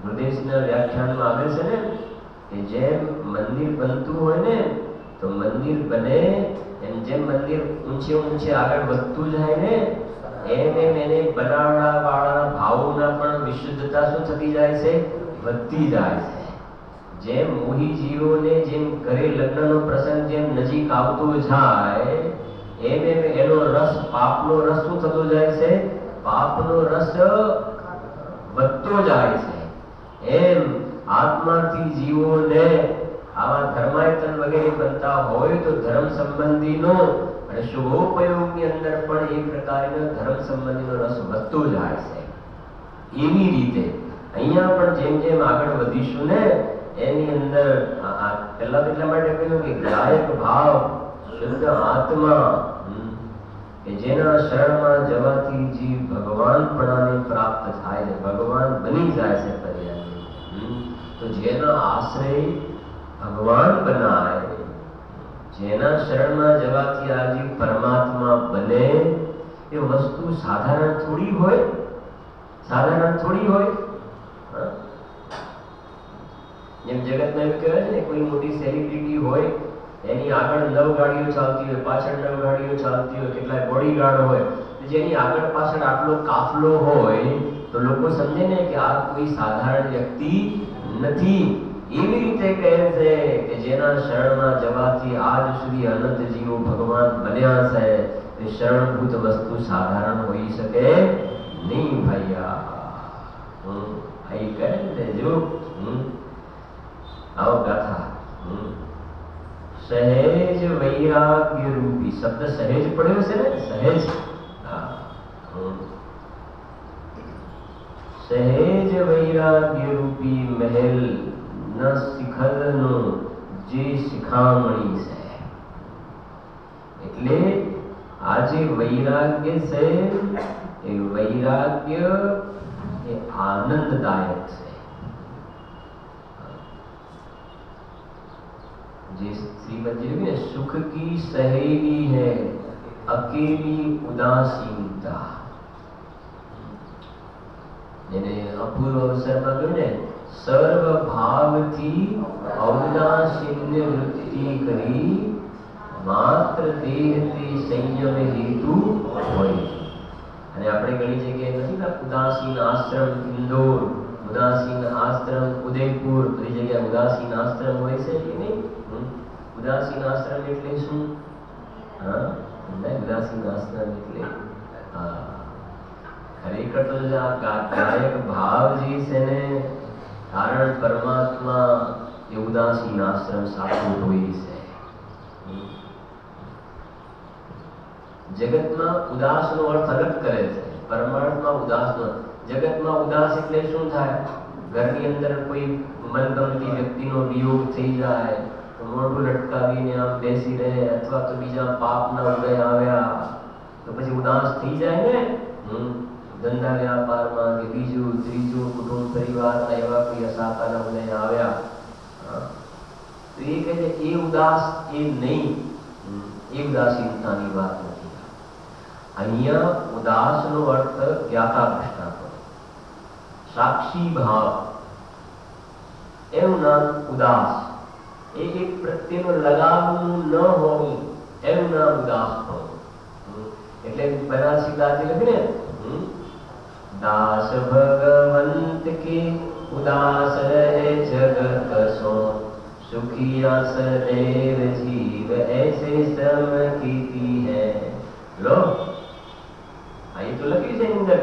ગુરુદેવના વ્યાખ્યાનમાં આવે છે ને કે જેમ મંદિર બનતું હોય ને તો મંદિર બને એમ જેમ મંદિર ઊંચે ઊંચે આગળ વધતું જાય ને એમ એમ એને બનાવવા વાળા ભાવોના પણ વિશુદ્ધતા શું થતી જાય છે, વધતી જાય છે. જેમ મોહી જીવોને જેમ ઘરે લગ્નનો પ્રસંગ જેમ નજીક આવતો જાય એમ એમ એનો રસ પાપનો રસ શું થતો જાય છે, પાપનો રસ વધતો જાય છે. એમ આત્માથી જીવોને આવા ધર્માયતન વગેરે બનતા હોય તો ધર્મ સંબંધીનો અને શુભોપયોગની અંદર પણ એ પ્રકારનો ધર્મ સંબંધીનો રસ વધતો જાય છે. એવી રીતે અહીંયા પણ જેમ જેમ આગળ વધીશું ને એની અંદર પહેલા એટલા માટે કહ્યું કે ગાયક ભાવ શુદ્ધ આત્મા કે જેના શરણમાં જવાથી જીવ ભગવાનપણાને પ્રાપ્ત થાય છે, ભગવાન બની જાય છે પર્યાય. તો જેના આશ્રય ભગવાન બનાય, જેના શરણમાં જવાથી આ જીવ પરમાત્મા બને, એ વસ્તુ સાધારણ થોડી હોય, સાધારણ થોડી હોય. જેમ જગતમાં એવું કહેવાય છે ને કોઈ મોટી સેલિબ્રિટી હોય એની આગળ 9 ગાડીઓ ચાલતી હોય, પાછળ 9 ગાડીઓ ચાલતી હોય, કેટલાય બોડીગાર્ડ હોય, જેની આગળ પાછળ આટલો કાફલો હોય તો લોકો સમજે ને કે આ કોઈ સાધારણ વ્યક્તિ નથી. એવી રીતે કહે છે કે જેના શરણમાં જવાથી આજ સુધી અનંત જીવો ભગવાન બન્યા છે તે શરણભૂત વસ્તુ સાધારણ હોઈ શકે નહીં ભૈયા. અહીં કહે ને જો આવો ગાથા સહેજ વૈરાગ્ય રૂપી શબ્દ સહેજ પડ્યો છે ને, સહેજ સહેજ વૈરાગ્ય રૂપી મહેલ ન શિખરનો જે શિખામણી છે. એટલે આ જે વૈરાગ્ય છે એ વૈરાગ્ય એ આનંદદાયક છે. જે શ્રીમદ जी ने सुख की सहेली है अकेली उदासीनता, જેને અપૂર્વ અવસરમાં કહ્યું ને સર્વ ભાવથી ઔદાસીન્ય વૃત્તિ કરી માત્ર દેહથી સંયમ હેતુ હોય. અને આપણે ઘણી જગ્યાએ નથી ના ઉદાસીન આશ્રમ ઇન્દોર, ઉદાસીન આશ્રમ ઉદયપુર, બધી જગ્યાએ ઉદાસીન આશ્રમ હોય છે કે નહીં? ઉદાસીન આશ્રમ એટલે શું? ઉદાસીન આશ્રમ એટલે ખરેખર તો આ ગાયક ભાવ જે છે ને કારણ પરમાત્મા એ ઉદાસીન આશ્રમ સાચું હોય છે. જગતમાં ઉદાસનો અર્થ અલગ કરે છે, પરમાત્મા ઉદાસનો. જગતમાં ઉદાસ એટલે શું થાય? ઘરની અંદર કોઈ મનગમતી વ્યક્તિનો વિયોગ થઈ જાય તો મોઢું લટકાવીને આમ બેસી રહે, અથવા તો બીજા પાપના ઉદય આવ્યા તો પછી ઉદાસ થઈ જાય ને. ધંધા વ્યાપારમાં કે બીજું ત્રીજું કુટુંબ પરિવારના એવા કોઈ અસાપાના ઉદય આવ્યા તો એ કહે છે એ ઉદાસ એ નહીં, એ ઉદાસીનતાની વાત નથી. અહીંયા ઉદાસનો અર્થ જ્ઞાતા દ્રષ્ટાપો, સાક્ષી ભાવ, એનું નામ ઉદાસ. એ એક પ્રત્યેનો લગાવનું ન હોવું એનું નામ ઉદાસ હોવું. એટલે બનારસી દાદી લખી ને दास भगवंत के उदास रहे जगत सो सुखिया सदैव जीव ऐसे श्रम कीती है. लो आई तो लगी છે અંદર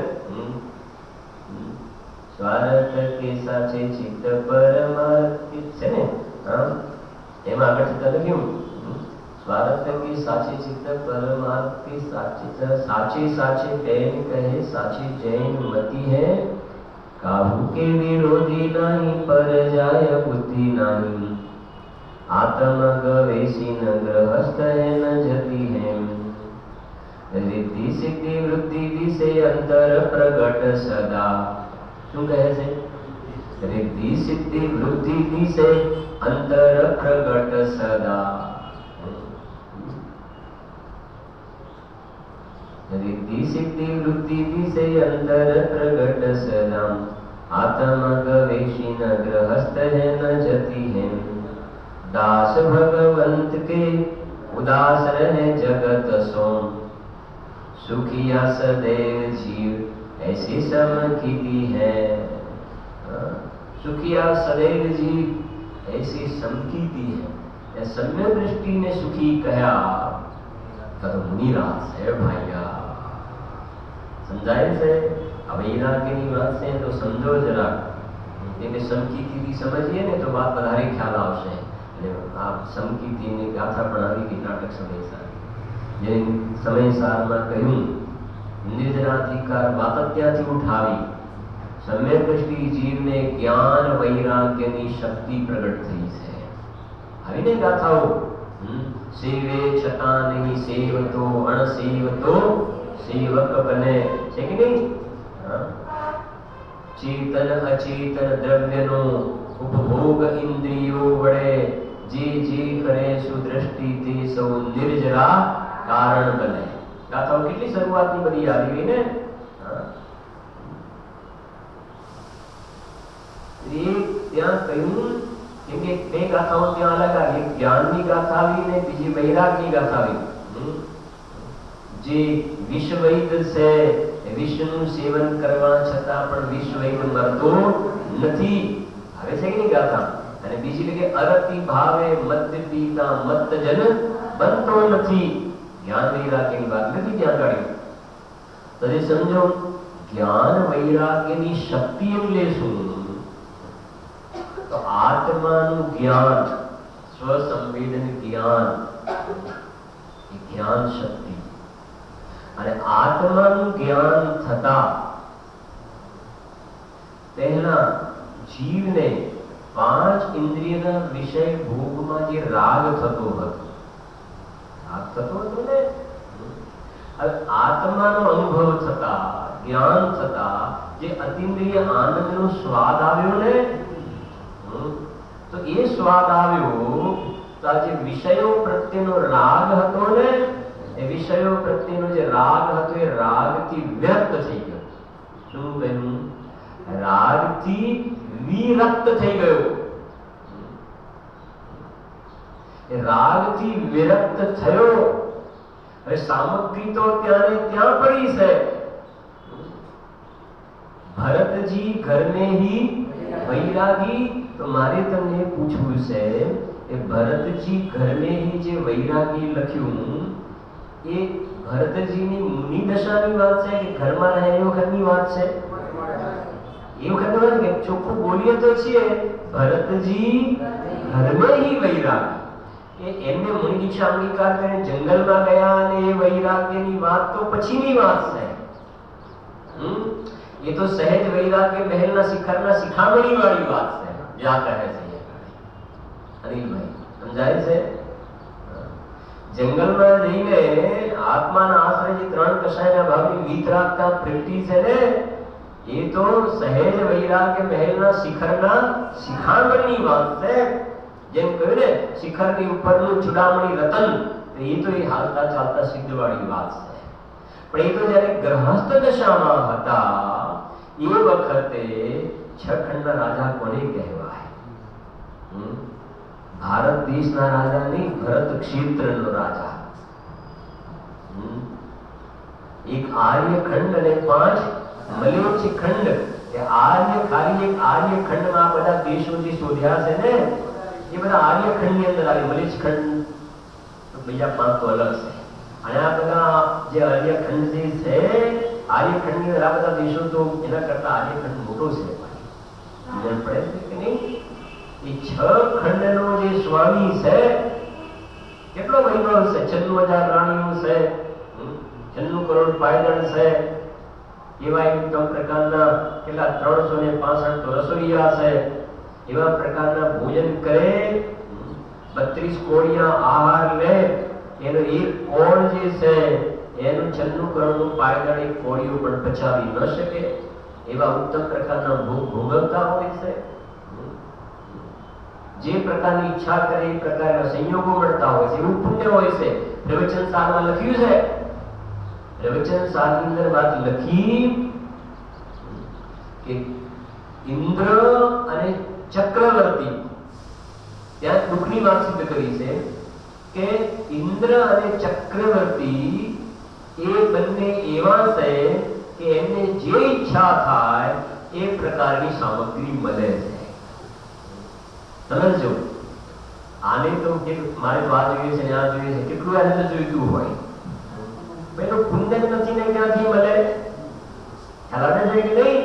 સ્વાર્થ કે સાચે ચિત્ત પરમાર્થ છે ને. એમાં આગળ ચિત્ત લખ્યું स्वार्थ की साचे चित्त परमार्थ की साचे साचे बैन कहे साचे जैन मति है काहू के विरोधी नहीं पर जाय बुद्धि नहीं आत्म गवेशी न गृहस्थ है न जति है रिद्धि सिद्धि वृद्धि विषय अंतर प्रगट सदा. શું કહે છે? रिद्धि सिद्धि वृद्धि विषय अंतर प्रगट सदा. रिद्धि रिद्धि सिद्धि वृत्ति विषय अंतर प्रगट सदाम आत्मा गवेशी न गृहस्थ है न जति है दास भगवंत के उदास रहे जगत सोम सुखिया सदैव जीव ऐसी समकीति है सुखिया सदैव जीव ऐसी समकीति है सम्य दृष्टि ने सुखी कहा तो मुनिराज है भैया समझाए से अब वैराग्यની વાત છે તો સમજો જરા એને સમકીતી સમજીએ ને તો વાત વધારે ખ્યાલ આવશે અને આ સમકીતીની ગાથા પણ આવી ગઈ નાટક સમયસાર જે સમયસારમાં કહ્યું નિર્જરાધિકાર વાત ત્યાંથી ઉઠાવી સમ્યક દ્રષ્ટિ જીવને જ્ઞાન વૈરાગ્યની શક્તિ પ્રગટ થઈ છે આવીને ગાથાઓ સેવે છતાં નહીં સેવતો અણસેવતો સેવક બને છે કે નહીં ચેતન અચેતન દ્રવ્યનો ઉપભોગ ઇન્દ્રિયો વડે જે જે કરે સુદ્રષ્ટિ તે સૌ નિર્જરા કારણ બને ગાથાઓ કેટલી શરૂઆતની બધી આવી ગઈ ને ત્યાં કહ્યું કેમ કે બે ગાથાઓ ત્યાં અલગ આવી એક જ્ઞાનની ગાથા આવી ને બીજી વૈરાગની ગાથા આવી જે વિશ્વવૈદ છે વિષ્ણુ સેવન કરવા છતાં પણ વિશ્વવૈદ મરતો નથી આવે છે કે નહીં ગાથા અને બીજી લગે અરતિ ભાવે મત પીતા મત જન બનતો નથી જ્ઞાન વૈરાગ્યની વાત નથી ત્યાં કાઢી તો એ સમજો જ્ઞાન વૈરાગ્યની શક્તિ એટલે શું તો આત્માનું જ્ઞાન સ્વસંવેદન જ્ઞાન એ જ્ઞાન શક્તિ અને આત્માનું જ્ઞાન થતા પહેલા જીવને પાંચ ઇન્દ્રિયના વિષય ભોગમાં જે રાગ થતો હતો ને આત્માનો અનુભવ થતા જ્ઞાન થતા જે અતિન્દ્રિય આનંદનો સ્વાદ આવ્યો ને તો એ સ્વાદ આવ્યો તો આ જે વિષયો પ્રત્યેનો રાગ હતો ને એ વિષયો પ્રત્યેનો જે રાગ હતો એ રાગથી વ્યક્ત થઈ ગયો શું કહ્યું રાગથી વિરક્ત થઈ ગયો એ રાગથી વિરક્ત થયો હવે સામગ્રી તો ત્યારે ત્યાં પડી છે ભરતજી घर में ही वैरागी तो मारे तमने पूछવું છે એ ભરતજી घर में ही જે વૈરાગી લખ્યું એ ભરતજીની મુનિ દશાની વાત છે કે ઘરમાં રહે એ વખતની વાત છે એ વખતની વાત કે ચોખ્ખું બોલીએ તો છીએ ભરતજી घर में ही वैरागी એમને મુનિ દીક્ષા અંગીકાર કરીને જંગલમાં ગયા અને એ વૈરાગ્યની વાત તો પછીની વાત છે ये तो सहज वैराग्य महलना शिखરના શિખામણી વાળી વાત છે યા કહે છે અનિલ ભાઈ સમજાય છે જંગલમાં જઈને આત્માના આશ્રય જે ત્રણ કષાયના ભાવની વિતરાગતા પ્રગટી છે ને એ તો સહેજ વૈરાગ્ય મહેલના શિખરના શિખામણની વાત છે જેમ કહ્યું ને શિખરની ઉપરનું ચૂડામણી રતન એ તો એ હાલતા ચાલતા સિદ્ધવાળી વાત છે પણ એ તો જ્યારે ગ્રહસ્થ દશામાં હતા એ વખતે છ ખંડના રાજા કોને કહેવાય ભારત દેશના રાજા નહીં ભરત ક્ષેત્રનો રાજા એક આર્ય ખંડ અને પાંચ મલેચ્છ ખંડ એ આર્ય ખાલી એક આર્ય ખંડમાં આ બધા દેશો જે શોધ્યા છે ને એ બધા આર્ય ખંડની અંદર આવે મલેચ્છ ખંડ બીજા પાંચ તો અલગ છે અને આ બધા જે આર્ય ખંડ જે છે આર્ય ખંડની અંદર આ બધા દેશો તો એના કરતા આર્ય ખંડ મોટો છે સમજણ પડે છે કે નહીં એ છ ખંડનો જે સ્વામી છે કેટલો મહિનો છે 96,000 રાણીઓ છે 96 કરોડ પાયદળ છે એવા એકદમ પ્રકારના કેટલા 365 તો રસોઈયા છે એવા પ્રકારના ભોજન કરે 32 કોડિયા આહાર લે એનો એક કોણ જે છે એનું 96 કરોડનું પાયદળ એક કોડિયું પણ પચાવી ન શકે એવા ઉત્તમ પ્રકારના ભોગ ભોગવતા હોય છે જે પ્રકારની ઈચ્છા કરે એ પ્રકારના સંયોગો મળતા હોય છે એવું પુણ્ય હોય છે પ્રવચન સારમાં લખ્યું છે પ્રવચન સારની અંદર વાત લખી કે ઇન્દ્ર અને ચક્રવર્તી, ત્યાં દુઃખની વાત સિદ્ધ કરી છે કે ઇન્દ્ર અને ચક્રવર્તી એ બંને એવા છે કે એમને જે ઈચ્છા થાય એ પ્રકારની સામગ્રી મળે છે. સમજો, આને તો કે મારે તો આ જોઈએ છે ને આ જોઈએ છે, કેટલું આને તો જોઈતું હોય. ભાઈ તો પુણ્ય નથી ને ક્યાંથી મળે? ખ્યાલ આવે છે કે નહીં?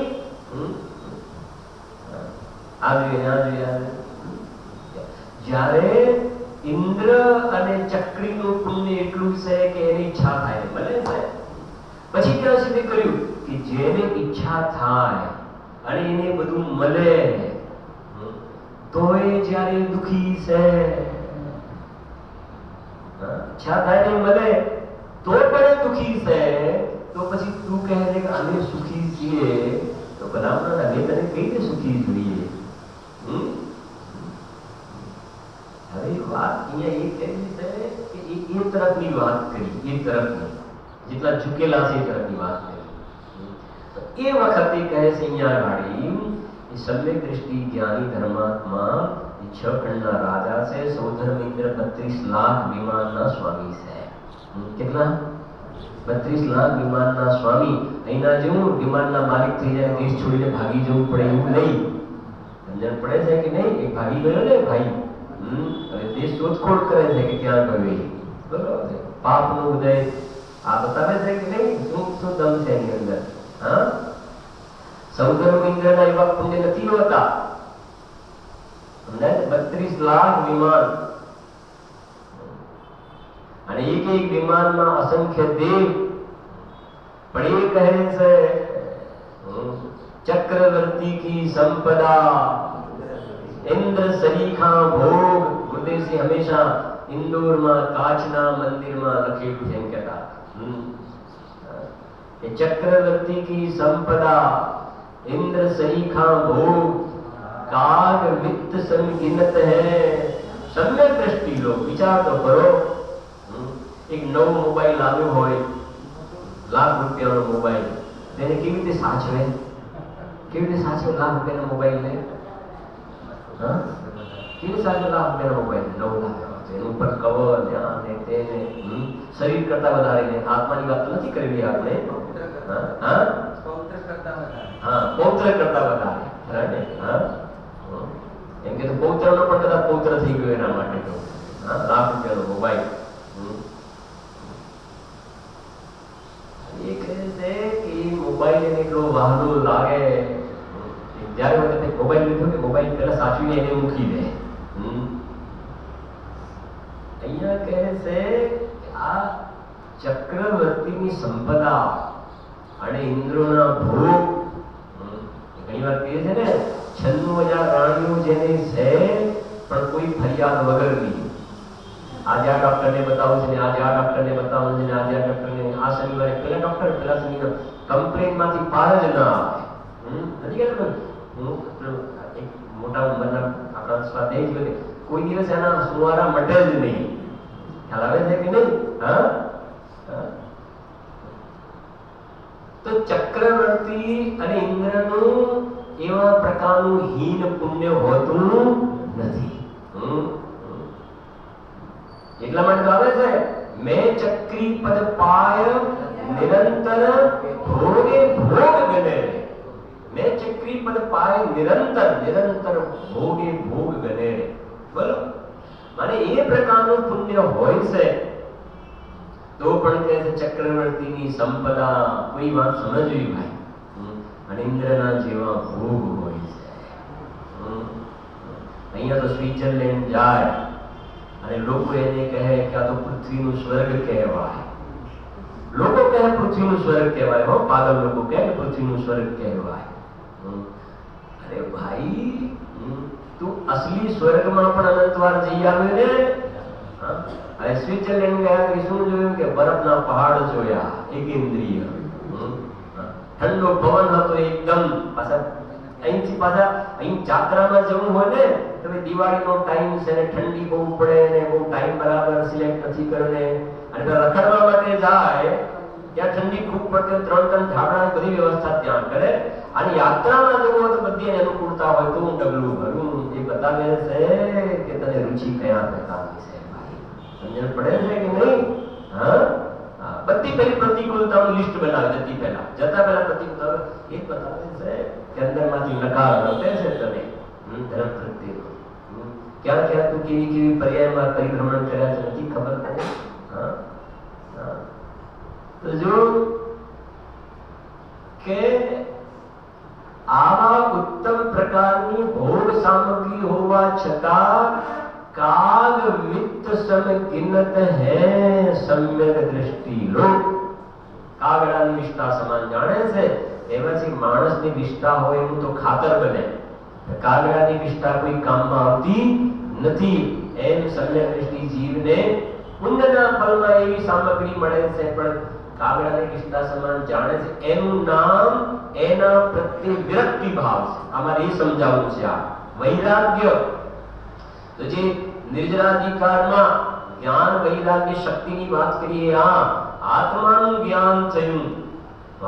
આ જોઈએ આ જોઈએ આ જોઈએ. જ્યારે ઇન્દ્ર અને ચક્રીનું પુણ્ય એટલું છે કે એની ઈચ્છા થાય મળે છે. પછી ત્યાં સુધી કર્યું કે જેને ઈચ્છા થાય અને એને બધું મળે તો એ જ્યારે દુખી છે, ઈચ્છા થાય ને મળે તો પણ દુખી છે, તો પછી તું કહે છે કે અમે સુખી છીએ, તો ભલામણ અમે તને કઈ રીતે સુખી જોઈએ? હવે વાત અહીંયા એ કહેવી છે કે એ તરફની વાત કરી, એ તરફની જેટલા ઝૂકેલા છે એ તરફની વાત કરી. એ વખતે કહે છે અહીંયા ગાડી એ સમ્યક દ્રષ્ટિ જ્ઞાની ધર્માત્મા એ 6 ખંડના રાજા છે, સૌધર્મેન્દ્ર 32 લાખ વિમાનના સ્વામી છે. કેટલા? 32 લાખ વિમાનના સ્વામી. અહીંના જેવું વિમાનના માલિક થઈ જાય દેશ છોડીને ભાગી જવું પડે એવું નહીં. સમજણ પડે છે કે નહીં? એક ભાગી ગયો ને ભાઈ, અને દેશ શોધખોળ કરે છે કે ક્યાં ગયો, બરોબર છે. પાપનો ઉદય આ બતાવે છે કે નહીં? શું દમ છે એની અંદર? હા, સૌધર્મેન્દ્રના એવા પુણ્ય નથી હોતા. 32 લાખ વિમાન, અને એક એક વિમાનમાં અસંખ્ય દેવ. પણ એ કહે છે ચક્રવર્તી કી સંપદા ઇન્દ્ર સરીખા ભોગ. ગુરુદેવજી હંમેશા ઇન્દોરમાં કાચના મંદિરમાં લખેલું છે એમ કહેતા કે ચક્રવર્તી કી સંપદા इंद्र सरीखा भोग काग वित्त संगिनत है. सम्यक दृष्टि लो, विचार तो करो. एक नવો મોબાઈલ આવ્યો હોય, લાખ રૂપિયાનો મોબાઈલ, તેને કેવી રીતે સાચવે? કેવી રીતે સાચવે લાખ રૂપિયાનો મોબાઈલ ને? હા, કેવી સાચવે લાખ રૂપિયાનો મોબાઈલ? 9 લાખ એનું ઉપર કવર ને આ ને તેને, શરીર કરતા વધારે ને. આત્માની વાત તો નથી કરેલી આપણે. હા, પૌત્ર કરતા વધારે. હા, પૌત્ર કરતા વધારે. હા, એમ કે પૌત્રનો પણ કદાચ પૌત્ર થઈ ગયો એના માટે તો. હા, લાખ રૂપિયાનો મોબાઈલ. એ કહે છે કે મોબાઈલ એને એટલો વહાલો લાગે. જ્યારે વખતે મોબાઈલ લીધો કે મોબાઈલ પેલા સાચવીને એને મૂકી દે. અહીંયા કહે છે આ ચક્રવર્તીની સંપદા અને ઇન્દ્રોના ભોગ. ઘણી વાર કહે છે ને 96,000 રાણીઓ જેની છે પણ કોઈ ફરિયાદ વગરની. આજે આ ડોક્ટરને બતાવું છે ને આજે આ ડોક્ટરને બતાવું છે ને આજે આ ડોક્ટરને, આ શનિવારે પેલા ડોક્ટર, પેલા શનિવારે કમ્પ્લેનમાંથી પાર જ ના આવે. નથી કહેતો હું એક મોટા ઉંમરના આપણા સ્વાધ્યાય છે, કોઈ દિવસ એના સુવારા મટે જ નહીં. ખ્યાલ આવે છે કે નહીં? હા, તો ચક્રવર્તી અને ઇન્દ્રનું એવા પ્રકારનું હીન પુણ્ય હોતું નથી. એટલા માટે આવે છે મેં ચક્રી પદ પાય નિરંતર ભોગે ભોગ ગણે. મેં ચક્રી પદ પાય નિરંતર નિરંતર ભોગે ભોગ ગણે. બોલો, મને એ પ્રકારનું પુણ્ય હોય છે તો પણ કહે છે ચક્રવર્તીની સંપદા. કોઈ વાત સમજવી ભાઈ. અને ઇન્દ્રના જેવા ભોગ હોય છે. અહીંયા તો સ્વિટ્ઝરલેન્ડ જાય અને લોકો એને કહે કે આ તો પૃથ્વીનું સ્વર્ગ કહેવાય. લોકો કહે પૃથ્વીનું સ્વર્ગ કહેવાય. હો, પાગલ લોકો કહે કે પૃથ્વીનું સ્વર્ગ કહેવાય. અરે ભાઈ, તું અસલી સ્વર્ગમાં પણ અનંતવાર જઈ આવ્યો ને. અને સ્વિટ્ઝરલેન્ડ ગયા કે શું જોયું કે બરફના પહાડ જોયા, એક ઇન્દ્રિય. ઠંડો પવન હતો એકદમ. પાછા અહીંથી પાછા અહીં જાત્રામાં જવું હોય ને તો દિવાળીનો ટાઈમ છે ને ઠંડી બહુ પડે ને બહુ ટાઈમ બરાબર સિલેક્ટ નથી કર્યો ને, અને રખડવા માટે જાય ત્યાં ઠંડી ખૂબ પડતી હોય, 3 ટન ઢાબળાની બધી વ્યવસ્થા ત્યાં કરે, અને યાત્રામાં જવું હોય તો બધી એને અનુકૂળતા હોય તો હું ડગલું ભરું. એ બતાવે છે કે તને રુચિ કયા પ્રકારની છે ભાઈ. સમજણ પડે છે કે નહીં? હા, બધી પેલી પ્રતિકૂળતાનું લિસ્ટ બનાવે જતા પહેલા પ્રતિકૂળતા એ બતાવે છે કે અંદરમાંથી નકાર વર્તે છે તને ધર્મ પ્રત્યેનો. ક્યાં ક્યાં તું કેવી કેવી પર્યાયમાં પરિભ્રમણ કર્યા છે નથી ખબર તને? હા, તો જો કે આવા ઉત્તમ પ્રકારની ભોગ સામગ્રી હોવા છતાં કાગ મિત્ત સમ ગિનત હે સમ્યક દૃષ્ટિ લોક. કાગડાની વિષ્ઠા સમાન જાણે છે. એમાંથી માણસની વિષ્ઠા હોય એનું તો ખાતર બને, કાગડાની વિષ્ઠા કોઈ કામમાં આવતી નથી. એમ સમ્યક દૃષ્ટિ જીવને પુણ્યના ફળમાં એવી સામગ્રી મળે છે, પણ કાગડાની વિષ્ઠા સમાન જાણે છે. એનું નામ એના પ્રત્યે વિરક્તિ ભાવ છે. અમારે એ સમજાવવું છે. આ વૈરાગ્ય તો જે નિર્જરાધિકારમાં જ્ઞાન વૈરાગ્ય શક્તિની વાત કરીએ, આ આત્માનું જ્ઞાન થયું,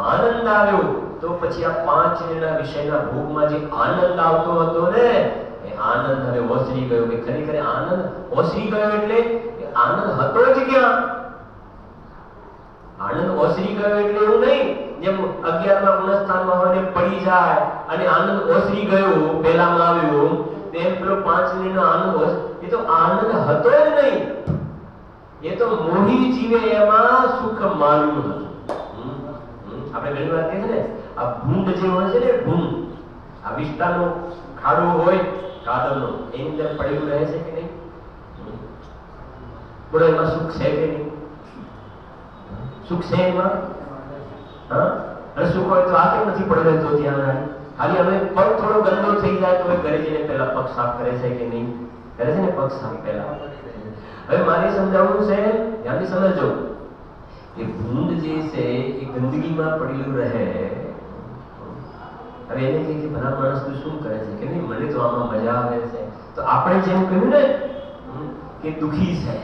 આનંદ આવ્યો, તો પછી આ 5 ઇન્દ્રિયના વિષયના ભોગમાં જે આનંદ આવતો હતો ને, એ આનંદ હવે ઓસરી ગયો. કે ખરેખર આનંદ ઓસરી ગયો એટલે આનંદ હતો જ ક્યાં? આનંદ ઓસરી ગયો એટલે એવું નહીં જેમ 11માં ગુણસ્થાનમાં હોય ને પડી જાય અને આનંદ ઓસરી ગયો પહેલામાં આવ્યો તેમ પેલો 5 ઇન્દ્રિયનો આનંદ એ તો આનંદ હતો જ નહીં. એ તો મોહી જીવે એમાં સુખ માન્યું હતું. આપણે ઘણી વાર કહીએ ને, આ ભૂંડ જે હોય છે ને, ભૂંડ આ વિષ્ટાનો ખાડો હોય કાદવનો, એની અંદર પડેલું રહે છે કે નહીં? બોલો, એમાં સુખ છે કે નહીં? સુખ છે એમાં? હા, અને સુખ હોય તો આ કેમ નથી પડી રહેતો ત્યાં? ખાલી અમે પગ થોડો ગંદો થઈ જાય તો ઘરે જઈને પહેલા પગ સાફ કરે છે કે નહીં? કરે છે ને પગ સાફ પહેલા. હવે મારે સમજાવવું છે, ધ્યાનથી સમજો. એ ભૂંડ જે છે એ ગંદકીમાં પડેલું રહે. હવે એને કહે કે ભલા માણસ તું શું કરે છે કે નહીં, મને તો આમાં મજા આવે છે. તો આપણે જેમ કહ્યું ને કે દુખી છે,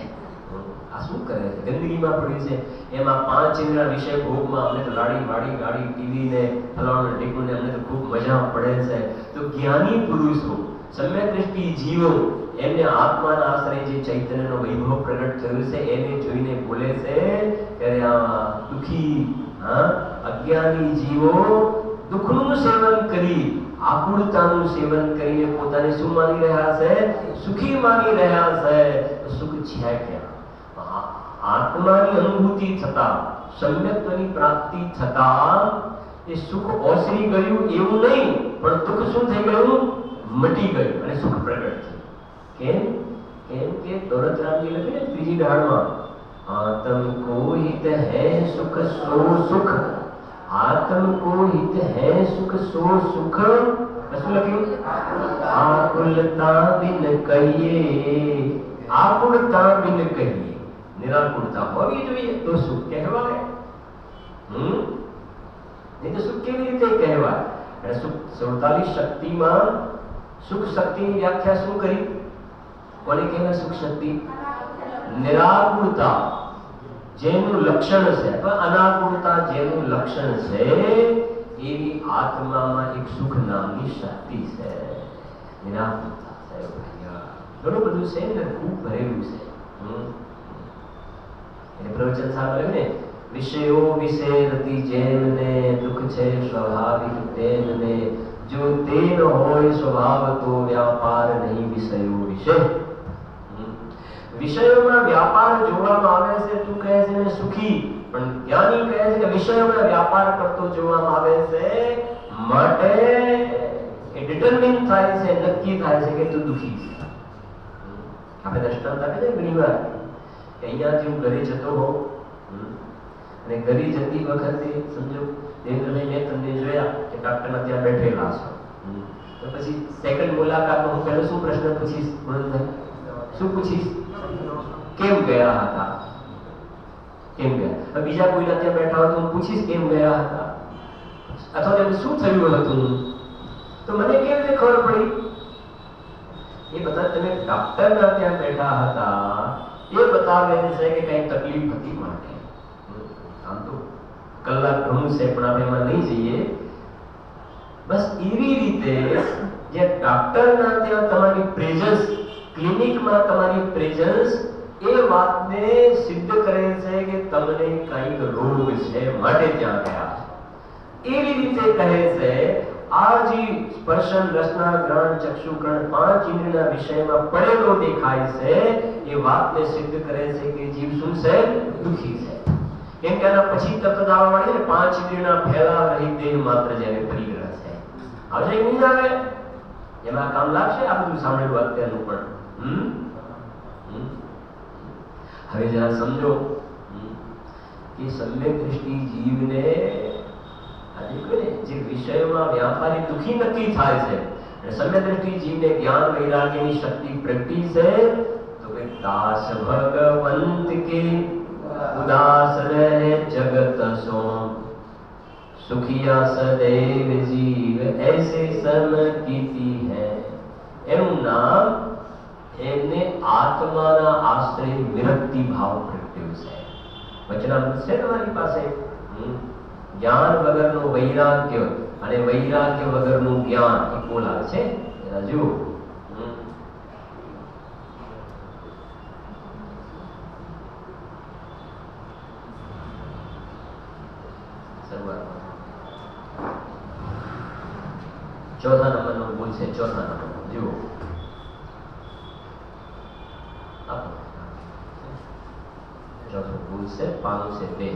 આ શું કરે છે, ગંદકીમાં પડ્યું છે. એમાં 5 ઇન્દ્રિયના વિષય ભોગમાં અમને તો લાડી વાડી ગાડી ટીવી ને ફલાણું ટીકું ને અમને તો ખૂબ મજા પડે છે. તો જ્ઞાની પુરુષો, સમ્યક દ્રષ્ટિ જીવો, એમને આત્માના આશ્રય જે ચૈતન્યનો વૈભવ પ્રગટ થયું છે એને જોઈને બોલે છે કે આ દુખી અજ્ઞાની જીવો દુઃખનું સેવન કરી, આકુળતાનું સેવન કરીને પોતાને શું માની રહ્યા છે? સુખી માની રહ્યા છે. સુખ છે ક્યાં? આત્માની અનુભૂતિ થતા, સમ્યક્ત્વની પ્રાપ્તિ થતા એ સુખ ઓસરી ગયું એવું નહીં, પણ દુઃખ શું થઈ ગયું? મટી ગયું અને સુખ પ્રગટ થયું. કેમ? કેમ કે દોરતરામજી લખે ને 3જી ડાળમાં, આત્મ કો હિત હૈ સુખ સો સુખ, આત્મ કો હિત હૈ સુખ સો સુખ. શું લખ્યું? આકુલતા બિન કહીએ, આકુળતા બિન કહીએ, નિરાકુળતા હોવી જોઈએ તો સુખ કહેવાય. નહીં તો સુખ કેવી રીતે કહેવાય? અને સુખ 47 શક્તિમાં સુખ શક્તિની વ્યાખ્યા શું કરી? કોને કહેવાય સુખ શક્તિ? નિરાકુળતા જેનું લક્ષણ છે અથવા અનાકુળતા જેનું લક્ષણ છે એવી આત્મામાં એક સુખ નામની શક્તિ છે. નિરાકુળતા છે. ઘણું બધું છે ને, ખૂબ ભરેલું છે. એટલે પ્રવચન સાંભળ્યું ને, વિષયો વિશે રતિ જેમને દુઃખ છે સ્વાભાવિક તેમને, જો તે ન હોય સ્વભાવ તો વ્યાપાર નહીં વિષયો વિશે. વિષયોમાં વ્યાપાર જોવામાં આવે છે. તું કહે છે ને સુખી, પણ જ્ઞાની કહે છે કે વિષયોમાં વ્યાપાર કરતો જોવામાં આવે છે, માટે એ ડિટરમિન થાય છે, નક્કી થાય છે કે તું દુખી છે. આપણે દ્રષ્ટાંત આપે છે ઘણી વાર કે અહીંયાથી હું ઘરે જતો હોઉં અને ઘરે જતી વખતે સમજો દેવને મેં તમને જોયા કે ડોક્ટરના ત્યાં બેઠેલા છો, તો પછી સેકન્ડ મુલાકાતમાં હું પહેલો શું પ્રશ્ન પૂછીશ? શું પૂછીશ? કેમ ગયા હતા? કેમ ગયા? બીજા કોઈના ત્યાં બેઠા હોય તો હું પૂછીશ કેમ ગયા હતા, અથવા તો શું થયું હતું. તો મને કેવી રીતે ખબર પડી? એ બધા તમે ડોક્ટરના ત્યાં બેઠા હતા એ બતાવે છે કે કઈ તકલીફ હતી માટે. આમ તો કલાક ઘણું છે પણ આપણે એમાં નહીં જઈએ. બસ એવી રીતે જે ડોક્ટરના ત્યાં તમારી પ્રેઝન્સ, ક્લિનિકમાં તમારી પ્રેઝન્સ એ વાતને સિદ્ધ કરે છે કે તમને કંઈક રોગ છે માટે ત્યાં ગયા. એવી રીતે કહે છે આ જે સ્પર્શન, રસના, ગ્રહણ, ચક્ષુકરણ 5 ઇન્દ્રિયના વિષયમાં પડેલો દેખાય છે એ વાતને સિદ્ધ કરે છે કે જીવ શું છે? દુખી છે. કેમ કે આના પછી તરત જ આવવા વાળી ને 5 ઇન્દ્રિયના ફેલાવ રહિત દેહ માત્ર જેને પરિગ્રહ છે. આવશે કે નહીં આવે? એમાં કામ લાગશે આ બધું સાંભળેલું અત્યારનું પણ. હવે જરા સમજો કે સમ્યક દ્રષ્ટિ જીવને જે વિષયોમાં વ્યાપારી દુખી નક્કી થાય છે અને સમ્યક દ્રષ્ટિ જીવને જ્ઞાન વૈરાગ્યની શક્તિ પ્રગટી છે તો કે દાસ ભગવંત કે उदास रहे जगत सो सुखिया सदैव जीव ऐसे सम कीती है. એનું નામ એમને આત્માના આશ્રય વિરક્તિ ભાવ પ્રગટ્યો છે. વચનામૃત છે તમારી પાસે. જ્ઞાન વગરનું વૈરાગ્ય અને વૈરાગ્ય વગરનું જ્ઞાન એ બોલાવે છે. જુઓ ચોથા નંબરનો ભૂલ છે. ચોથા નંબર જુઓ ચોથો ભૂલ છે. પાનું છે 2.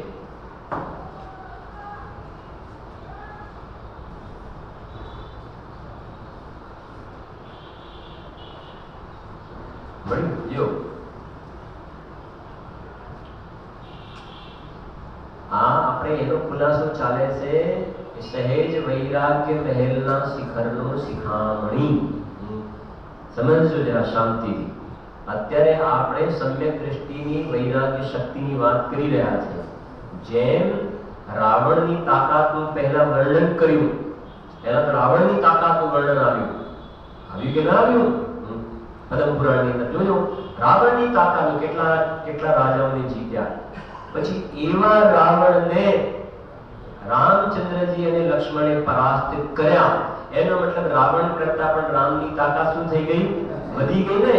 જો આ આપણે એનો ખુલાસો ચાલે છે સહેજ વૈરાગ્ય મહેલના શિખરનો શિખામણી. સમજજો જરા શાંતિથી. અત્યારે આપણે સમ્યક દ્રષ્ટિની વૈરાગ્ય શક્તિની વાત કરી રહ્યા છે. જેમ રાવણની તાકાતનું પહેલા વર્ણન કર્યું, પહેલા તો રાવણની તાકાતનું વર્ણન આવ્યું કે ના આવ્યું? પદ્મ પુરાણની અંદર જોજો રાવણની તાકાત, કેટલા રાજાઓને જીત્યા. પછી એવા રાવણને રામચંદ્રજી અને લક્ષ્મણે પરાસ્ત કર્યા. એનો મતલબ રાવણ કરતા પણ રામની તાકાત શું થઈ ગઈ? વધી ગઈ ને.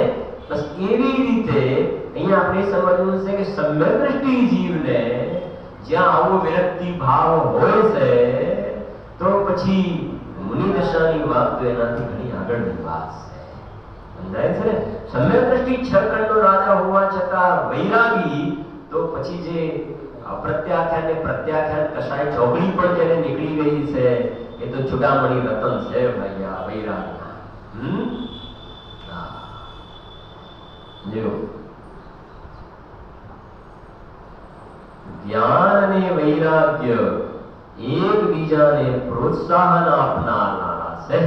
બસ એવી રીતે અહીંયા આપણે સમજવું છે કે સમ્યક દ્રષ્ટિ જીવને જ્યાં આવો વિરક્તિ ભાવ હોય છે તો પછી મુનિ દશાની વાત તો એનાથી ઘણી આગળની વાત છે. સમજાય છે ને? સમ્યક દ્રષ્ટિ 6 ખંડનો રાજા હોવા છતાં વૈરાગી, તો પછી જે અપ્રત્યાખ્યાન ને પ્રત્યાખ્યાન કશાય ચોગડી પણ જેને નીકળી ગઈ છે એ તો ચુડામણી રતન છે ભૈયા વૈરાગના. જો જ્ઞાન અને વૈરાગ્ય એકબીજાને પ્રોત્સાહન આપનારા છે.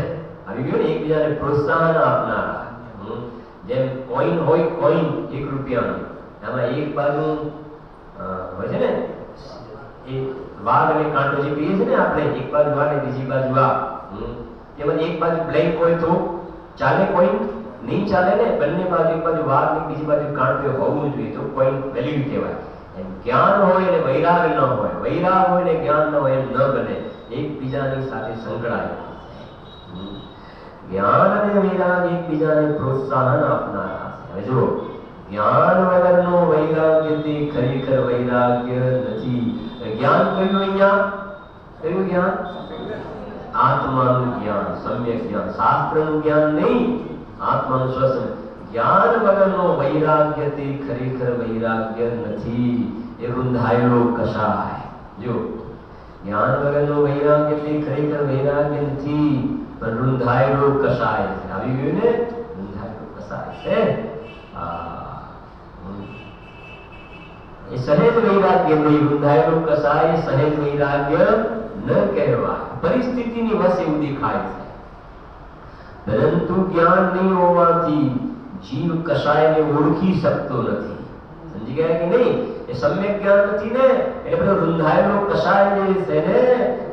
આવી ગયું ને? એકબીજાને પ્રોત્સાહન આપનારા. જેમ કોઈન હોય, કોઈન 1 રૂપિયાનું, એમાં એક બાજુ હોય છે ને એ વાઘ અને કાંટો જે કહીએ છે ને આપણે, એક બાજુ વાઘ અને બીજી બાજુ વાઘ. એમાં એક બાજુ બ્લેન્ક હોય તો ચાલે? કોઈન નહીં ચાલે ને. બંને બાજુ, એક બાજુ વાઘ ને બીજી બાજુ કાંટો હોવું જોઈએ તો કોઈન વેલિડ કહેવાય. જ્ઞાન હોય અને વૈરાગ ન હોય, વૈરાગ હોય ને જ્ઞાન ન હોય, એમ ન બને. એકબીજાની સાથે સંકળાયેલા. જ્ઞાન અને વૈરાગ એકબીજાને પ્રોત્સાહન આપનારા છે. હવે જુઓ, જ્ઞાન વગરનો વૈરાગ્ય તે ખરેખર વૈરાગ્ય નથી. જ્ઞાન કયું અહીંયા? કયું જ્ઞાન? આત્માનું જ્ઞાન, સમ્યક જ્ઞાન. શાસ્ત્રનું જ્ઞાન નહીં, આત્માનું સ્વસન. જ્ઞાન વગરનો વૈરાગ્ય તે ખરેખર વૈરાગ્ય નથી. એ રૂંધાયેલો કશાય. જો જ્ઞાન વગરનો વૈરાગ્ય તે ખરેખર વૈરાગ્ય નથી, પણ રૂંધાયેલો કશાય છે. આવી ગયું ને? રૂંધાયેલો કશાય છે. એ સહેજ વૈરાગ્ય નહીં. રૂંધાયેલો કશાય સહેજ વૈરાગ્ય ન કહેવાય. પરિસ્થિતિની વશ એવું દેખાય છે. પરંતુ જ્ઞાન નહીં હોવાથી જીવ કશાયને ઓળખી શકતો નથી. સમજી ગયા કે નહીં? એ સમ્યક જ્ઞાન નથી ને, એટલે પેલો રૂંધાયેલો કશાય જે છે ને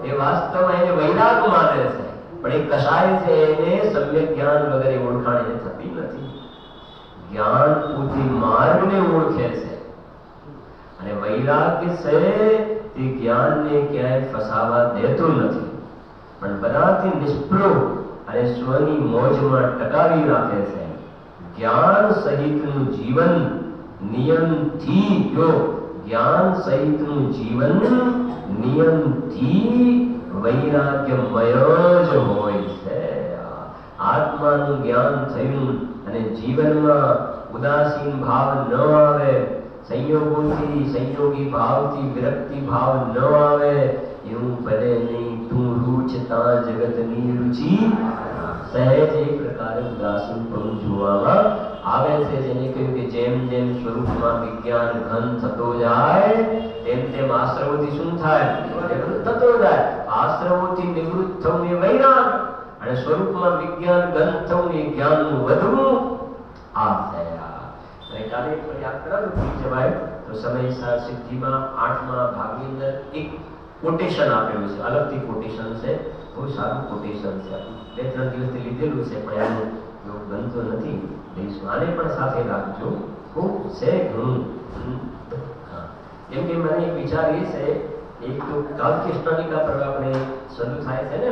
એ વાસ્તવમાં એને વૈરાગ માને છે, પણ એ કશાય છે એને સમ્યક જ્ઞાન વગેરે ઓળખાણ એને થતી નથી. જ્ઞાન પોતે માર્ગને ઓળખે છે અને વૈરાગ્ય છે તે જ્ઞાનને ક્યાંય ફસાવા દેતું નથી, પણ બધાથી નિષ્પ્રો અને સ્વની મોજમાં ટકાવી રાખે છે. જ્ઞાન સહિતનું જીવન નિયમથી, જો જ્ઞાન સહિતનું જીવન નિયમથી વૈરાગ્યમય જ હોય છે. આત્માનું જ્ઞાન થયું અને જીવનમાં ઉદાસીન ભાવ ન આવે, સંયોગોથી સંયોગી ભાવથી વિરક્તિ ભાવ ન આવે, એવું ભલે નહીં. તું રૂચતા જગતની રુચિ, સહેજ એક પ્રકારે ઉદાસીનપણું જોવામાં આવે છે. જેને કહ્યું કે જેમ જેમ સ્વરૂપમાં વિજ્ઞાન ઘન થતો જાય તેમ તેમ આશ્રવોથી શું થાય? નિવૃત્ત થતો જાય. આશ્રવોથી નિવૃત્ત થવું એ વૈરાગ, અને સ્વરૂપમાં વિજ્ઞાન ઘન થવું એ જ્ઞાનનું વધવું. આ થયા. અને કાલે યાદ કરાવ્યું ભૂલી જવાય તો સમયસાર સિદ્ધિમાં 8મા ભાગની અંદર એક કોટેશન આપેલું છે, અલગથી કોટેશન છે, બહુ સારું કોટેશન છે. 2-3 દિવસથી લીધેલું છે પણ એનું યોગ બનતો નથી. આને પણ સાથે રાખજો, ખૂબ છે ઘણું. કેમ કે મને એક વિચાર એ છે, એક તો કાલકૃષ્ણનિકા પર્વ આપણે શરૂ થાય છે ને,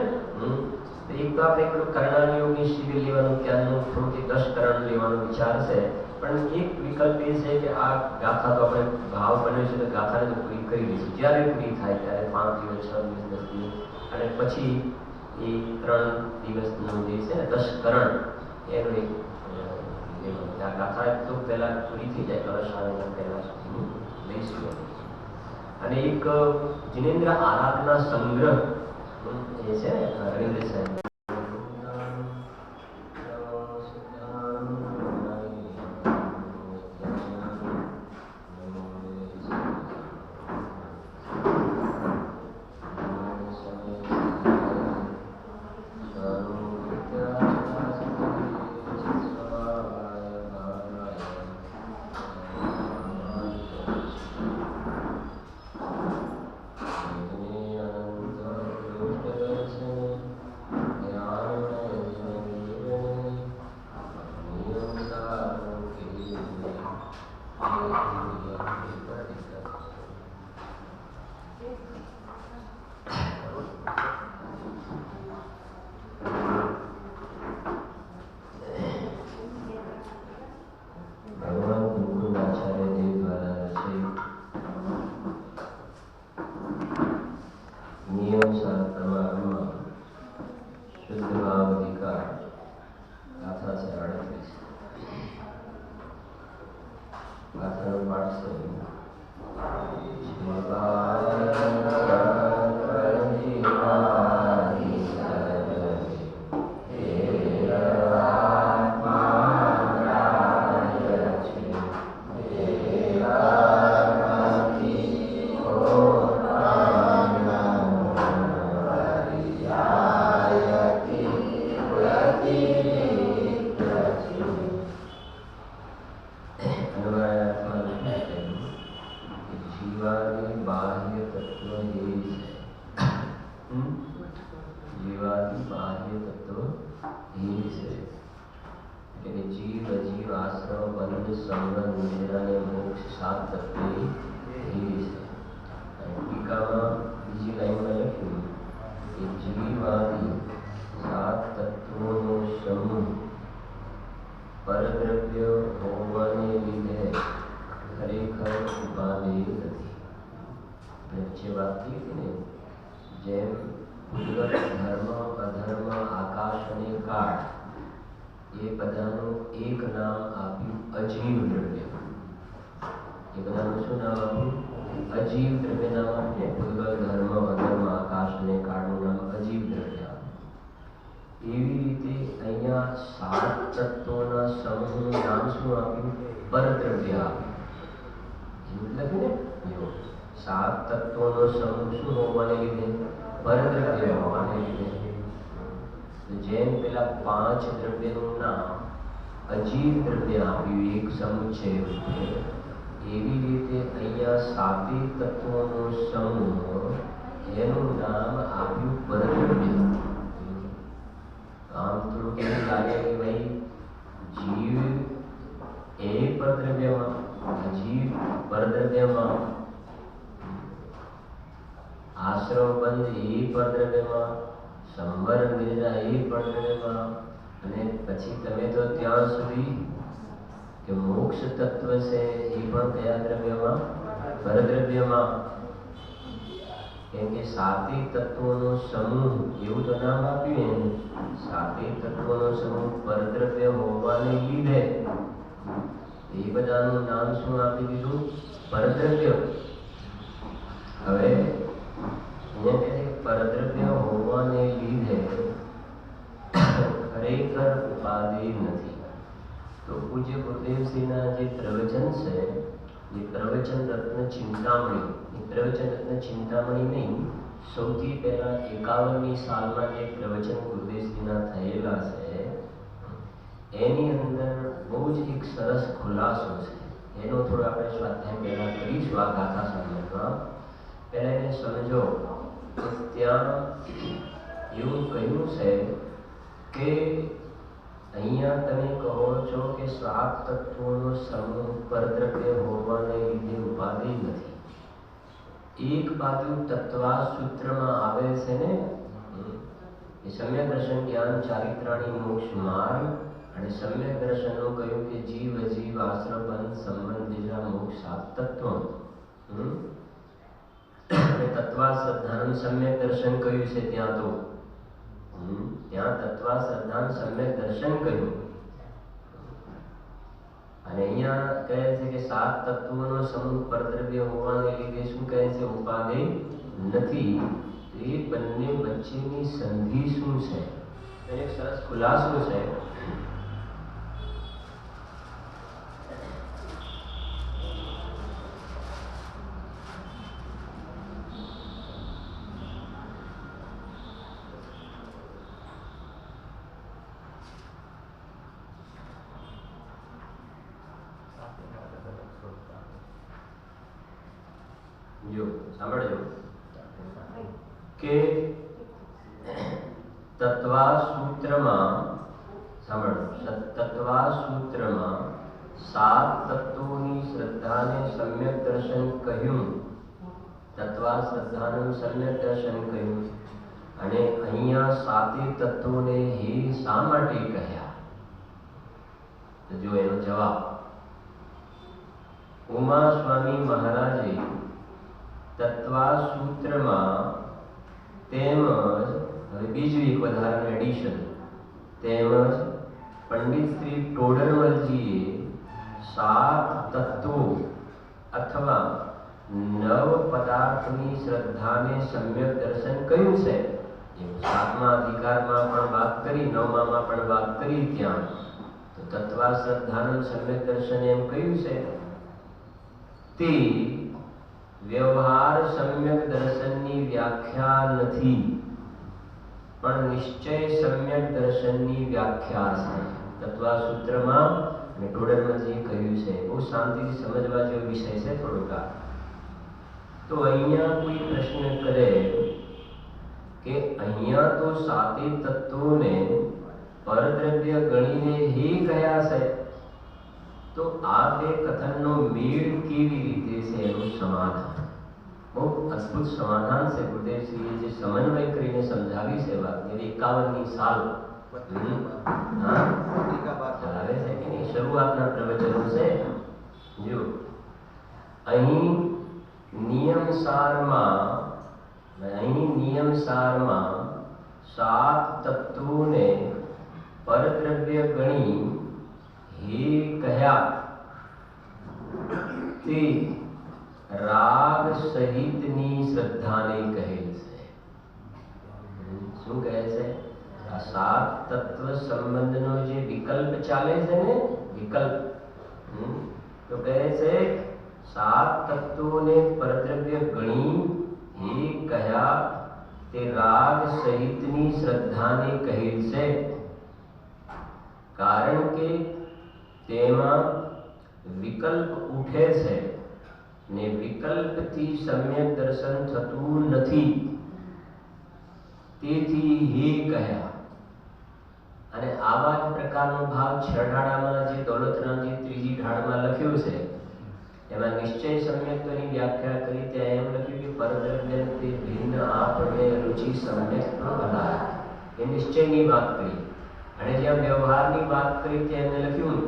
એક તો આપણે પેલું કરણાની યોગની શિબિર લેવાનું, ત્યાંનું થોડુંક 10 કરણ લેવાનો વિચાર છે. પણ એક વિકલ્પ એ છે કે આ ગાથા તો આપણે ભાવ બન્યો છે તો ગાથાને તો પૂરી કરી દઈશું. જ્યારે પૂરી થાય ત્યારે 5 દિવસ, 6 દિવસ, 10 દિવસ, અને પછી એ 3 દિવસનું જે છે ને 10 કરણ એનું એક આ ગાથા તો પહેલા પૂરી થઈ જાય, કલશ આવે પહેલા સુધી લઈશું. અને એક જિનેન્દ્ર આરાધના સંગ્રહ એ છે રવિન્દ્ર સાહેબ, આશ્રવ બંધ એ પરદ્રવ્યમાં, સંવર નિદ્રા એ પરદ્રવ્યમાં, અને પછી તમે તો ત્યાં સુધી કે મોક્ષ તત્વ છે એ પણ કયા દ્રવ્યમાં? પરદ્રવ્યમાં. કેમ કે સાતે તત્વોનો સમૂહ એવું તો નામ આપ્યું એને. સાતે તત્વોનો સમૂહ પરદ્રવ્ય હોવાને લીધે એ બધાનું નામ શું આપી દીધું? પરદ્રવ્ય. હવે અહીંયા કહે છે પરદ્રવ્ય હોવાને લીધે ખરેખર ઉપાધિ નથી. તો પૂજ્ય ગુરુદેવશ્રીના જે પ્રવચન છે એ પ્રવચન રત્ન ચિંતામણી, એ પ્રવચન રત્ન ચિંતામણી નહીં, સૌથી પહેલા 51મી સાલમાં જે પ્રવચન ગુરુદેવશ્રીના થયેલા છે એની અંદર બહુ જ એક સરસ ખુલાસો છે. એનો થોડો આપણે સ્વાધ્યાય પહેલા કરીશું આ ગાથા સંબંધમાં. પહેલા એને સમજો કે ત્યાં એવું કહ્યું છે કે અહીંયા તમે કહો છો કે 7 તત્વોનો સમૂહ પરદ્રવ્ય હોવાને લીધે ઉપાધિ નથી. એક બાજુ તત્વા સૂત્રમાં આવે છે ને એ સમ્યક દર્શન જ્ઞાન ચારિત્રાણી મોક્ષ માર્ગ, અને સમ્યક દર્શનનું કહ્યું કે જીવ અજીવ આશ્રવ બંધ સંબંધ બીજા મોક્ષ 7 તત્વો. અને તત્વા શ્રદ્ધાનું સમ્યક દર્શન કહ્યું છે ત્યાં તો ત્યાં તત્વા શ્રદ્ધાન સમ્યક દર્શન કહ્યું. અને અહીંયા કહે છે કે 7 તત્વોનો સમૂહ પરદ્રવ્ય હોવાને લીધે શું કહે છે? ઉપાધિ નથી. એ બંને વચ્ચેની સંધિ શું છે? એક સરસ ખુલાસો છે. જો સાંભળજો કે તત્વા સૂત્રમાં, સાંભળો, તત્વા સૂત્રમાં 7 તત્વોની શ્રદ્ધાને સમ્યક દર્શન કહ્યું. તત્વા શ્રદ્ધાનું સમ્યક દર્શન કહ્યું. અને અહીંયા 7 તત્વોને હે શા માટે કહ્યા? તો જો એનો જવાબ ઉમા સ્વામી મહારાજે તત્વા સૂત્રમાં તેમજ, હવે બીજું એક વધારાનું એડિશન, તેમજ પંડિત શ્રી ટોડરમલજીએ 7 તત્વો અથવા 9 પદાર્થની શ્રદ્ધાને સમ્યક દર્શન કહ્યું છે. એ 7મા અધિકારમાં પણ વાત કરી, 9માં પણ વાત કરી. ત્યાં તો તત્વા શ્રદ્ધાનું સમ્યક દર્શન એમ કહ્યું છે. તે વ્યવહાર સમ્યક દર્શનની વ્યાખ્યા નથી, પણ નિશ્ચય સમ્યક દર્શનની વ્યાખ્યા છે. તત્વા સૂત્રમાં અને ટોડરમલજીએ કહ્યું છે. બહુ શાંતિથી સમજવા જેવો વિષય છે થોડોક. તો અહીંયા કોઈ પ્રશ્ન કરે કે અહીંયા તો 7 તત્વોને પરદ્રવ્ય ગણીને હે કયા છે, તો આ બે કથનનો મેળ કેવી રીતે છે? એનું સમાધાન, બહુ અદ્ભુત સમાધાન છે. ગુરુદેવશ્રીએ જે સમન્વય કરીને સમજાવી છે વાત, એ 51મી સાલ આવે છે કે નહીં, શરૂઆતના પ્રવચનો છે. જો અહીં નિયમસારમાં 7 તત્વોને પરદ્રવ્ય ગણી હે કહ્યા. તે રાગ સહિતની શ્રદ્ધાને કહેલ છે. શું કહે છે? આ 7 તત્વ સંબંધનો જે વિકલ્પ ચાલે છે ને, વિકલ્પ, તો કહે છે 7 તત્વોને પરદ્રવ્ય ગણી હે કહ્યા. તે રાગ સહિતની શ્રદ્ધાને કહેલ છે. કારણ કે તેમાં વિકલ્પ ઉઠે છે ને વિકલ્પથી સમ્યક દર્શન થતું નથી. તેથી હે કહ્યા. અને આવા જ પ્રકારનો ભાવ 6 ઢાળામાં જે દૌલતરામજી ત્રીજી ઢાળમાં લખ્યો છે એમાં નિશ્ચય સમ્યક્તની વ્યાખ્યા કરી ત્યાં એમ લખ્યું કે પરદ્રવ્યથી ભિન્ન આપણે રુચિ સમ્યક ભલાય, એ નિશ્ચયની વાત કરી. અને જ્યાં વ્યવહારની વાત કરી ત્યાં એમને લખ્યું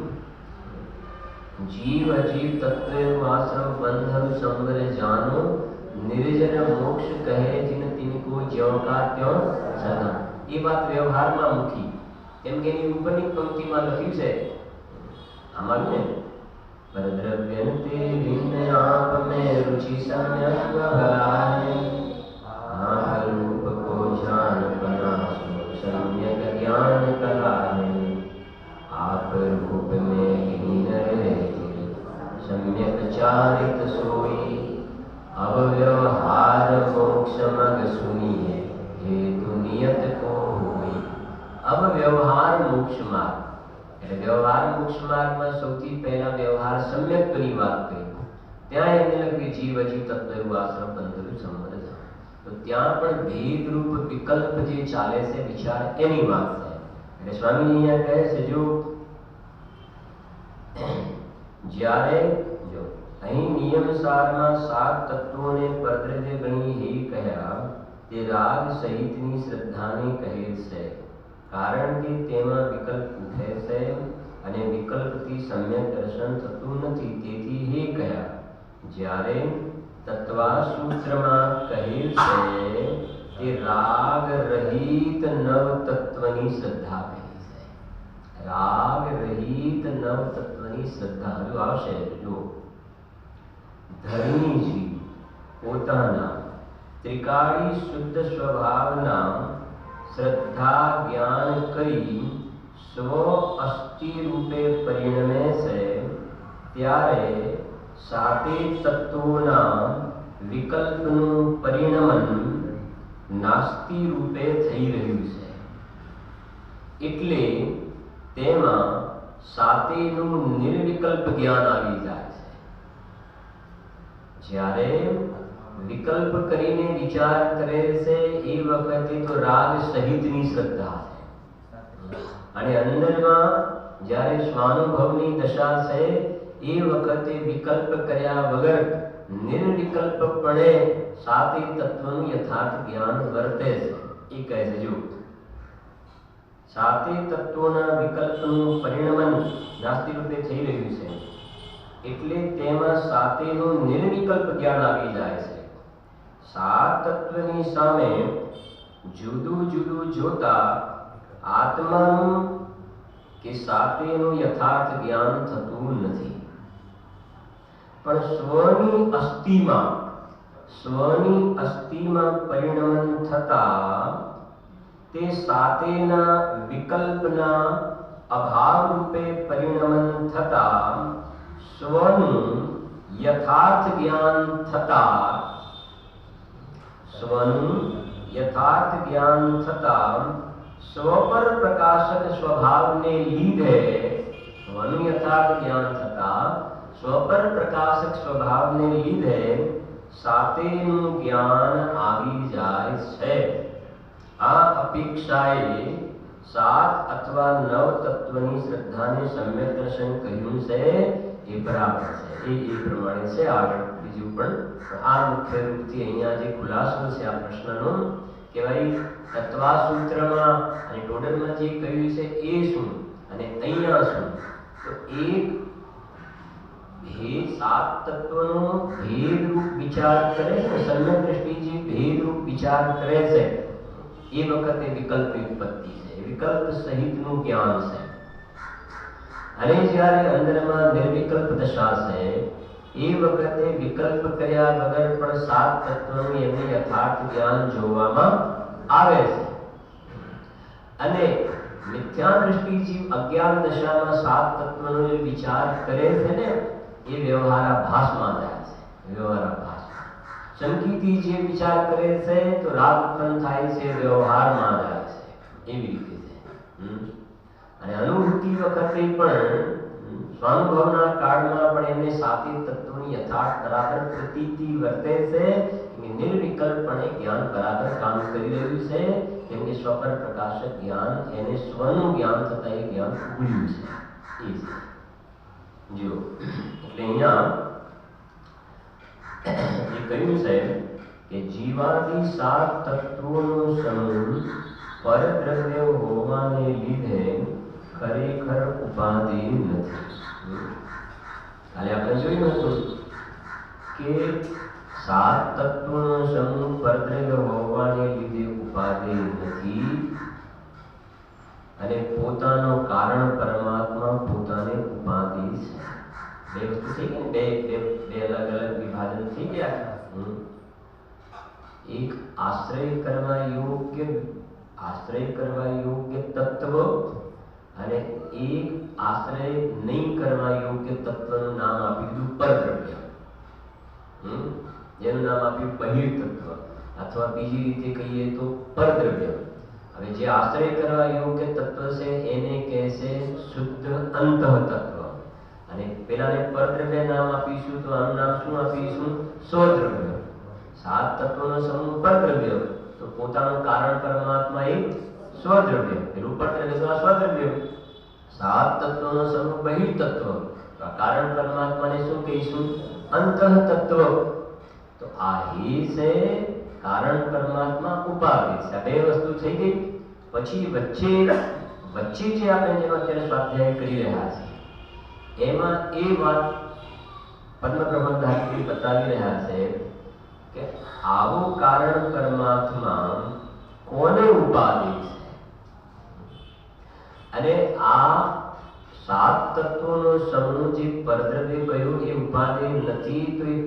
जीव अजीव तत्व आश्रम बंधन संवर जानो निर्जन मोक्ष कहे जिन तिनको ज्यों का त्यों सदा. ये बात व्यवहाરમાં મૂકી કેમ કે એની ઉપરની પંક્તિમાં લખ્યું છે આમાં ને પરદ્રવ્યન્તે ભિન્ન આપ में रुचि सम्यक बलाए आह रूप को जान बना सम्यक ज्ञान कलाए आप रूप में हीन रहे सम्यक चारित सोई अब व्यवहार मोक्ष मग सुनिए हेतु नियत को हुई. अब व्यवहार मोक्ष मार्ग એટલે વ્યવહાર મોક્ષ માર્ગમાં સૌથી પહેલા વ્યવહાર સમ્યક્તની વાત કરી. ત્યાં એમને લખ્યું જીવ અજીવ તત્વ આશ્રમ બંધન સંવર. તો ત્યાં પણ ભેદરૂપ વિકલ્પ જે ચાલે છે વિચાર એની વાત છે. એટલે સ્વામીજી અહીંયા કહે છે જો જ્યારે જો અહીં નિયમસારમાં સાત તત્વોને પરદ્રવ્ય ગણી હે કહ્યા તે રાગ સહિતની શ્રદ્ધાને કહે છે. કારણ કે તેમાં વિકલ્પ ઉઠે છે અને વિકલ્પથી સમ્યક દર્શન થતું નથી, તેથી હે કહ્યા. જ્યારે તત્વાસૂત્રમાં કહેલ છે તે રાગ રહિત નવ તત્વની શ્રદ્ધા કહે છે. રાગ રહિત નવ તત્વની શ્રદ્ધા હજુ આવશે. જો ધર્મીજી પોતાના ત્રિકાળી શુદ્ધ સ્વભાવના શ્રદ્ધા જ્ઞાન કરી સ્વ અસ્થિ રૂપે પરિણમે છે ત્યારે સાતે તત્વોના વિકલ્પનું પરિણમન નાસ્તિ રૂપે થઈ રહ્યું છે. એટલે તેમાં સાતેનું નિર્વિકલ્પ જ્ઞાન આવી જાય છે. જ્યારે વિકલ્પ કરીને વિચાર કરે છે એ વખતે તો રાગ સહિતની શ્રદ્ધા છે. અને અંદરમાં જ્યારે સ્વાનુભવની દશા છે એ વખતે વિકલ્પ કર્યા વગર નિર્વિકલ્પપણે સાતે તત્વનું યથાર્થ જ્ઞાન વર્તે છે. એ કહે છે જો સાતે તત્વોના વિકલ્પનું પરિણમન નાસ્તિ રૂપે થઈ રહ્યું છે એટલે તેમાં સાતેનું નિર્વિકલ્પ જ્ઞાન આવી જાય છે. સાત તત્વની સામે જુદું જુદું જોતા આત્માનું કે સાતેનું યથાર્થ જ્ઞાન થતું નથી. પણ સ્વની અસ્થિમાં પરિણમન થતા તે સાતેના વિકલ્પના અભાવ રૂપે પરિણમન થતા સ્વનું યથાર્થ જ્ઞાન થતા સ્વ પર પ્રકાશક સ્વભાવને લીધે સ્વનું યથાર્થ જ્ઞાન થતા સ્વ પર પ્રકાશક સ્વભાવને લીધે સાતેનું જ્ઞાન આવી જાય છે. આ અપેક્ષાએ સાત અથવા નવ તત્વની શ્રદ્ધાને સમ્યક દર્શન કહ્યું છે એ બરાબર છે. એ પ્રમાણે છે. આગળ બીજું પણ આ મુખ્ય રૂપથી અહીંયા જે ખુલાસો છે આ પ્રશ્નનો કે ભાઈ તત્વાસૂત્રમાં અને ટોડરમાં જે કહ્યું છે એ શું અને અહીંયા શું. તો એક ભેદ સાત તત્વનો ભેદરૂપ વિચાર કરે છે. સમ્યક દ્રષ્ટિ જે ભેદરૂપ વિચાર કરે છે એ વખતે વિકલ્પ ઉત્પત્તિ છે. વિકલ્પ સહિતનું જ્ઞાન છે. અને જ્યારે અંદરમાં નિર્વિકલ્પ દશા છે એ વખતે વિકલ્પ કર્યા વગર પણ સાત તત્વનું એમને યથાર્થ જ્ઞાન જોવામાં આવે છે. અને મિથ્યા દૃષ્ટિ જીવ અજ્ઞાન દશામાં સાત તત્વનો જે વિચાર કરે છે ને એ વ્યવહારાભાસમાં જાય છે. વ્યવહારાભાસ સંકિતી જે વિચાર કરે છે તો રાગ ઉત્પન્ન થાય છે, વ્યવહારમાં જાય છે. એવી રીતે છે. અને અનુભૂતિ વખતે પણ સ્વાનુભવના કાળમાં પણ એમને સાતે તત્વોની યથાર્થ બરાબર પ્રતીતિ વર્તે છે કે નિર્વિકલ્પપણે જ્ઞાન બરાબર કામ કરી રહ્યું છે. કેમ કે સ્વ પર પ્રકાશક જ્ઞાન એને સ્વનું જ્ઞાન થતા એ જ્ઞાન ઉગડ્યું છે. એ છે જો એટલે અહીંયા એ કહ્યું સાહેબ કે જીવાદિ 7 તત્વોનો સમૂહ પરદ્રવ્ય હોવાને લીધે ખરેખર ઉપાધિ નથી. કાલે આપણે જોયું હતું કે 7 તત્વોનો સમૂહ પરદ્રવ્ય હોવાને લીધે ઉપાધિ નથી અને પોતાનો કારણ પરમાત્મા પોતાને ઉપાધિ છે. બે વસ્તુ થઈ ગઈ ને, બે અલગ અલગ વિભાજન થઈ ગયા. એક આશ્રય કરવા યોગ્ય તત્વ અને એક આશ્રય નહીં કરવા યોગ્ય તત્વનું નામ આપી દીધું પરદ્રવ્ય. જેનું નામ આપ્યું બહિર્તત્વ અથવા બીજી રીતે કહીએ તો પરદ્રવ્ય. હવે જે આશ્રય કરવા યોગ્ય તત્વ છે એને કહેશે શુદ્ધ અંતઃતત્વ અને પેલાને પરદ્રવ્ય નામ આપીશું તો આનું નામ શું આપીશું? સ્વદ્રવ્ય. 7 તત્વોનો સમૂહ પરદ્રવ્ય તો પોતાનું કારણ પરમાત્મા એક સ્વદ્રવ્ય, પેલું પરદ્રવ્ય તો આ સ્વદ્રવ્ય. 7 તત્વોનો સમૂહ બહિર્તત્વ તો આ કારણ પરમાત્માને શું કહીશું? અંતઃતત્વ. તો આ હે છે કારણ પરમાત્મા ઉપાધિ છે. આ બે વસ્તુ થઈ ગઈ. પછી વચ્ચે જે આપણે જેનો અત્યારે સ્વાધ્યાય કરી રહ્યા છીએ એમાં એ વાત પદ્મપ્રબંધ ધાત્રી બતાવી રહ્યા છે કે આવું કારણ પરમાત્મા કોને ઉપાધિ છે અને આ 7 તત્વોનો સમૂહ જે પરદ્રવ્ય કહ્યું એ ઉપાધિ નથી તો એ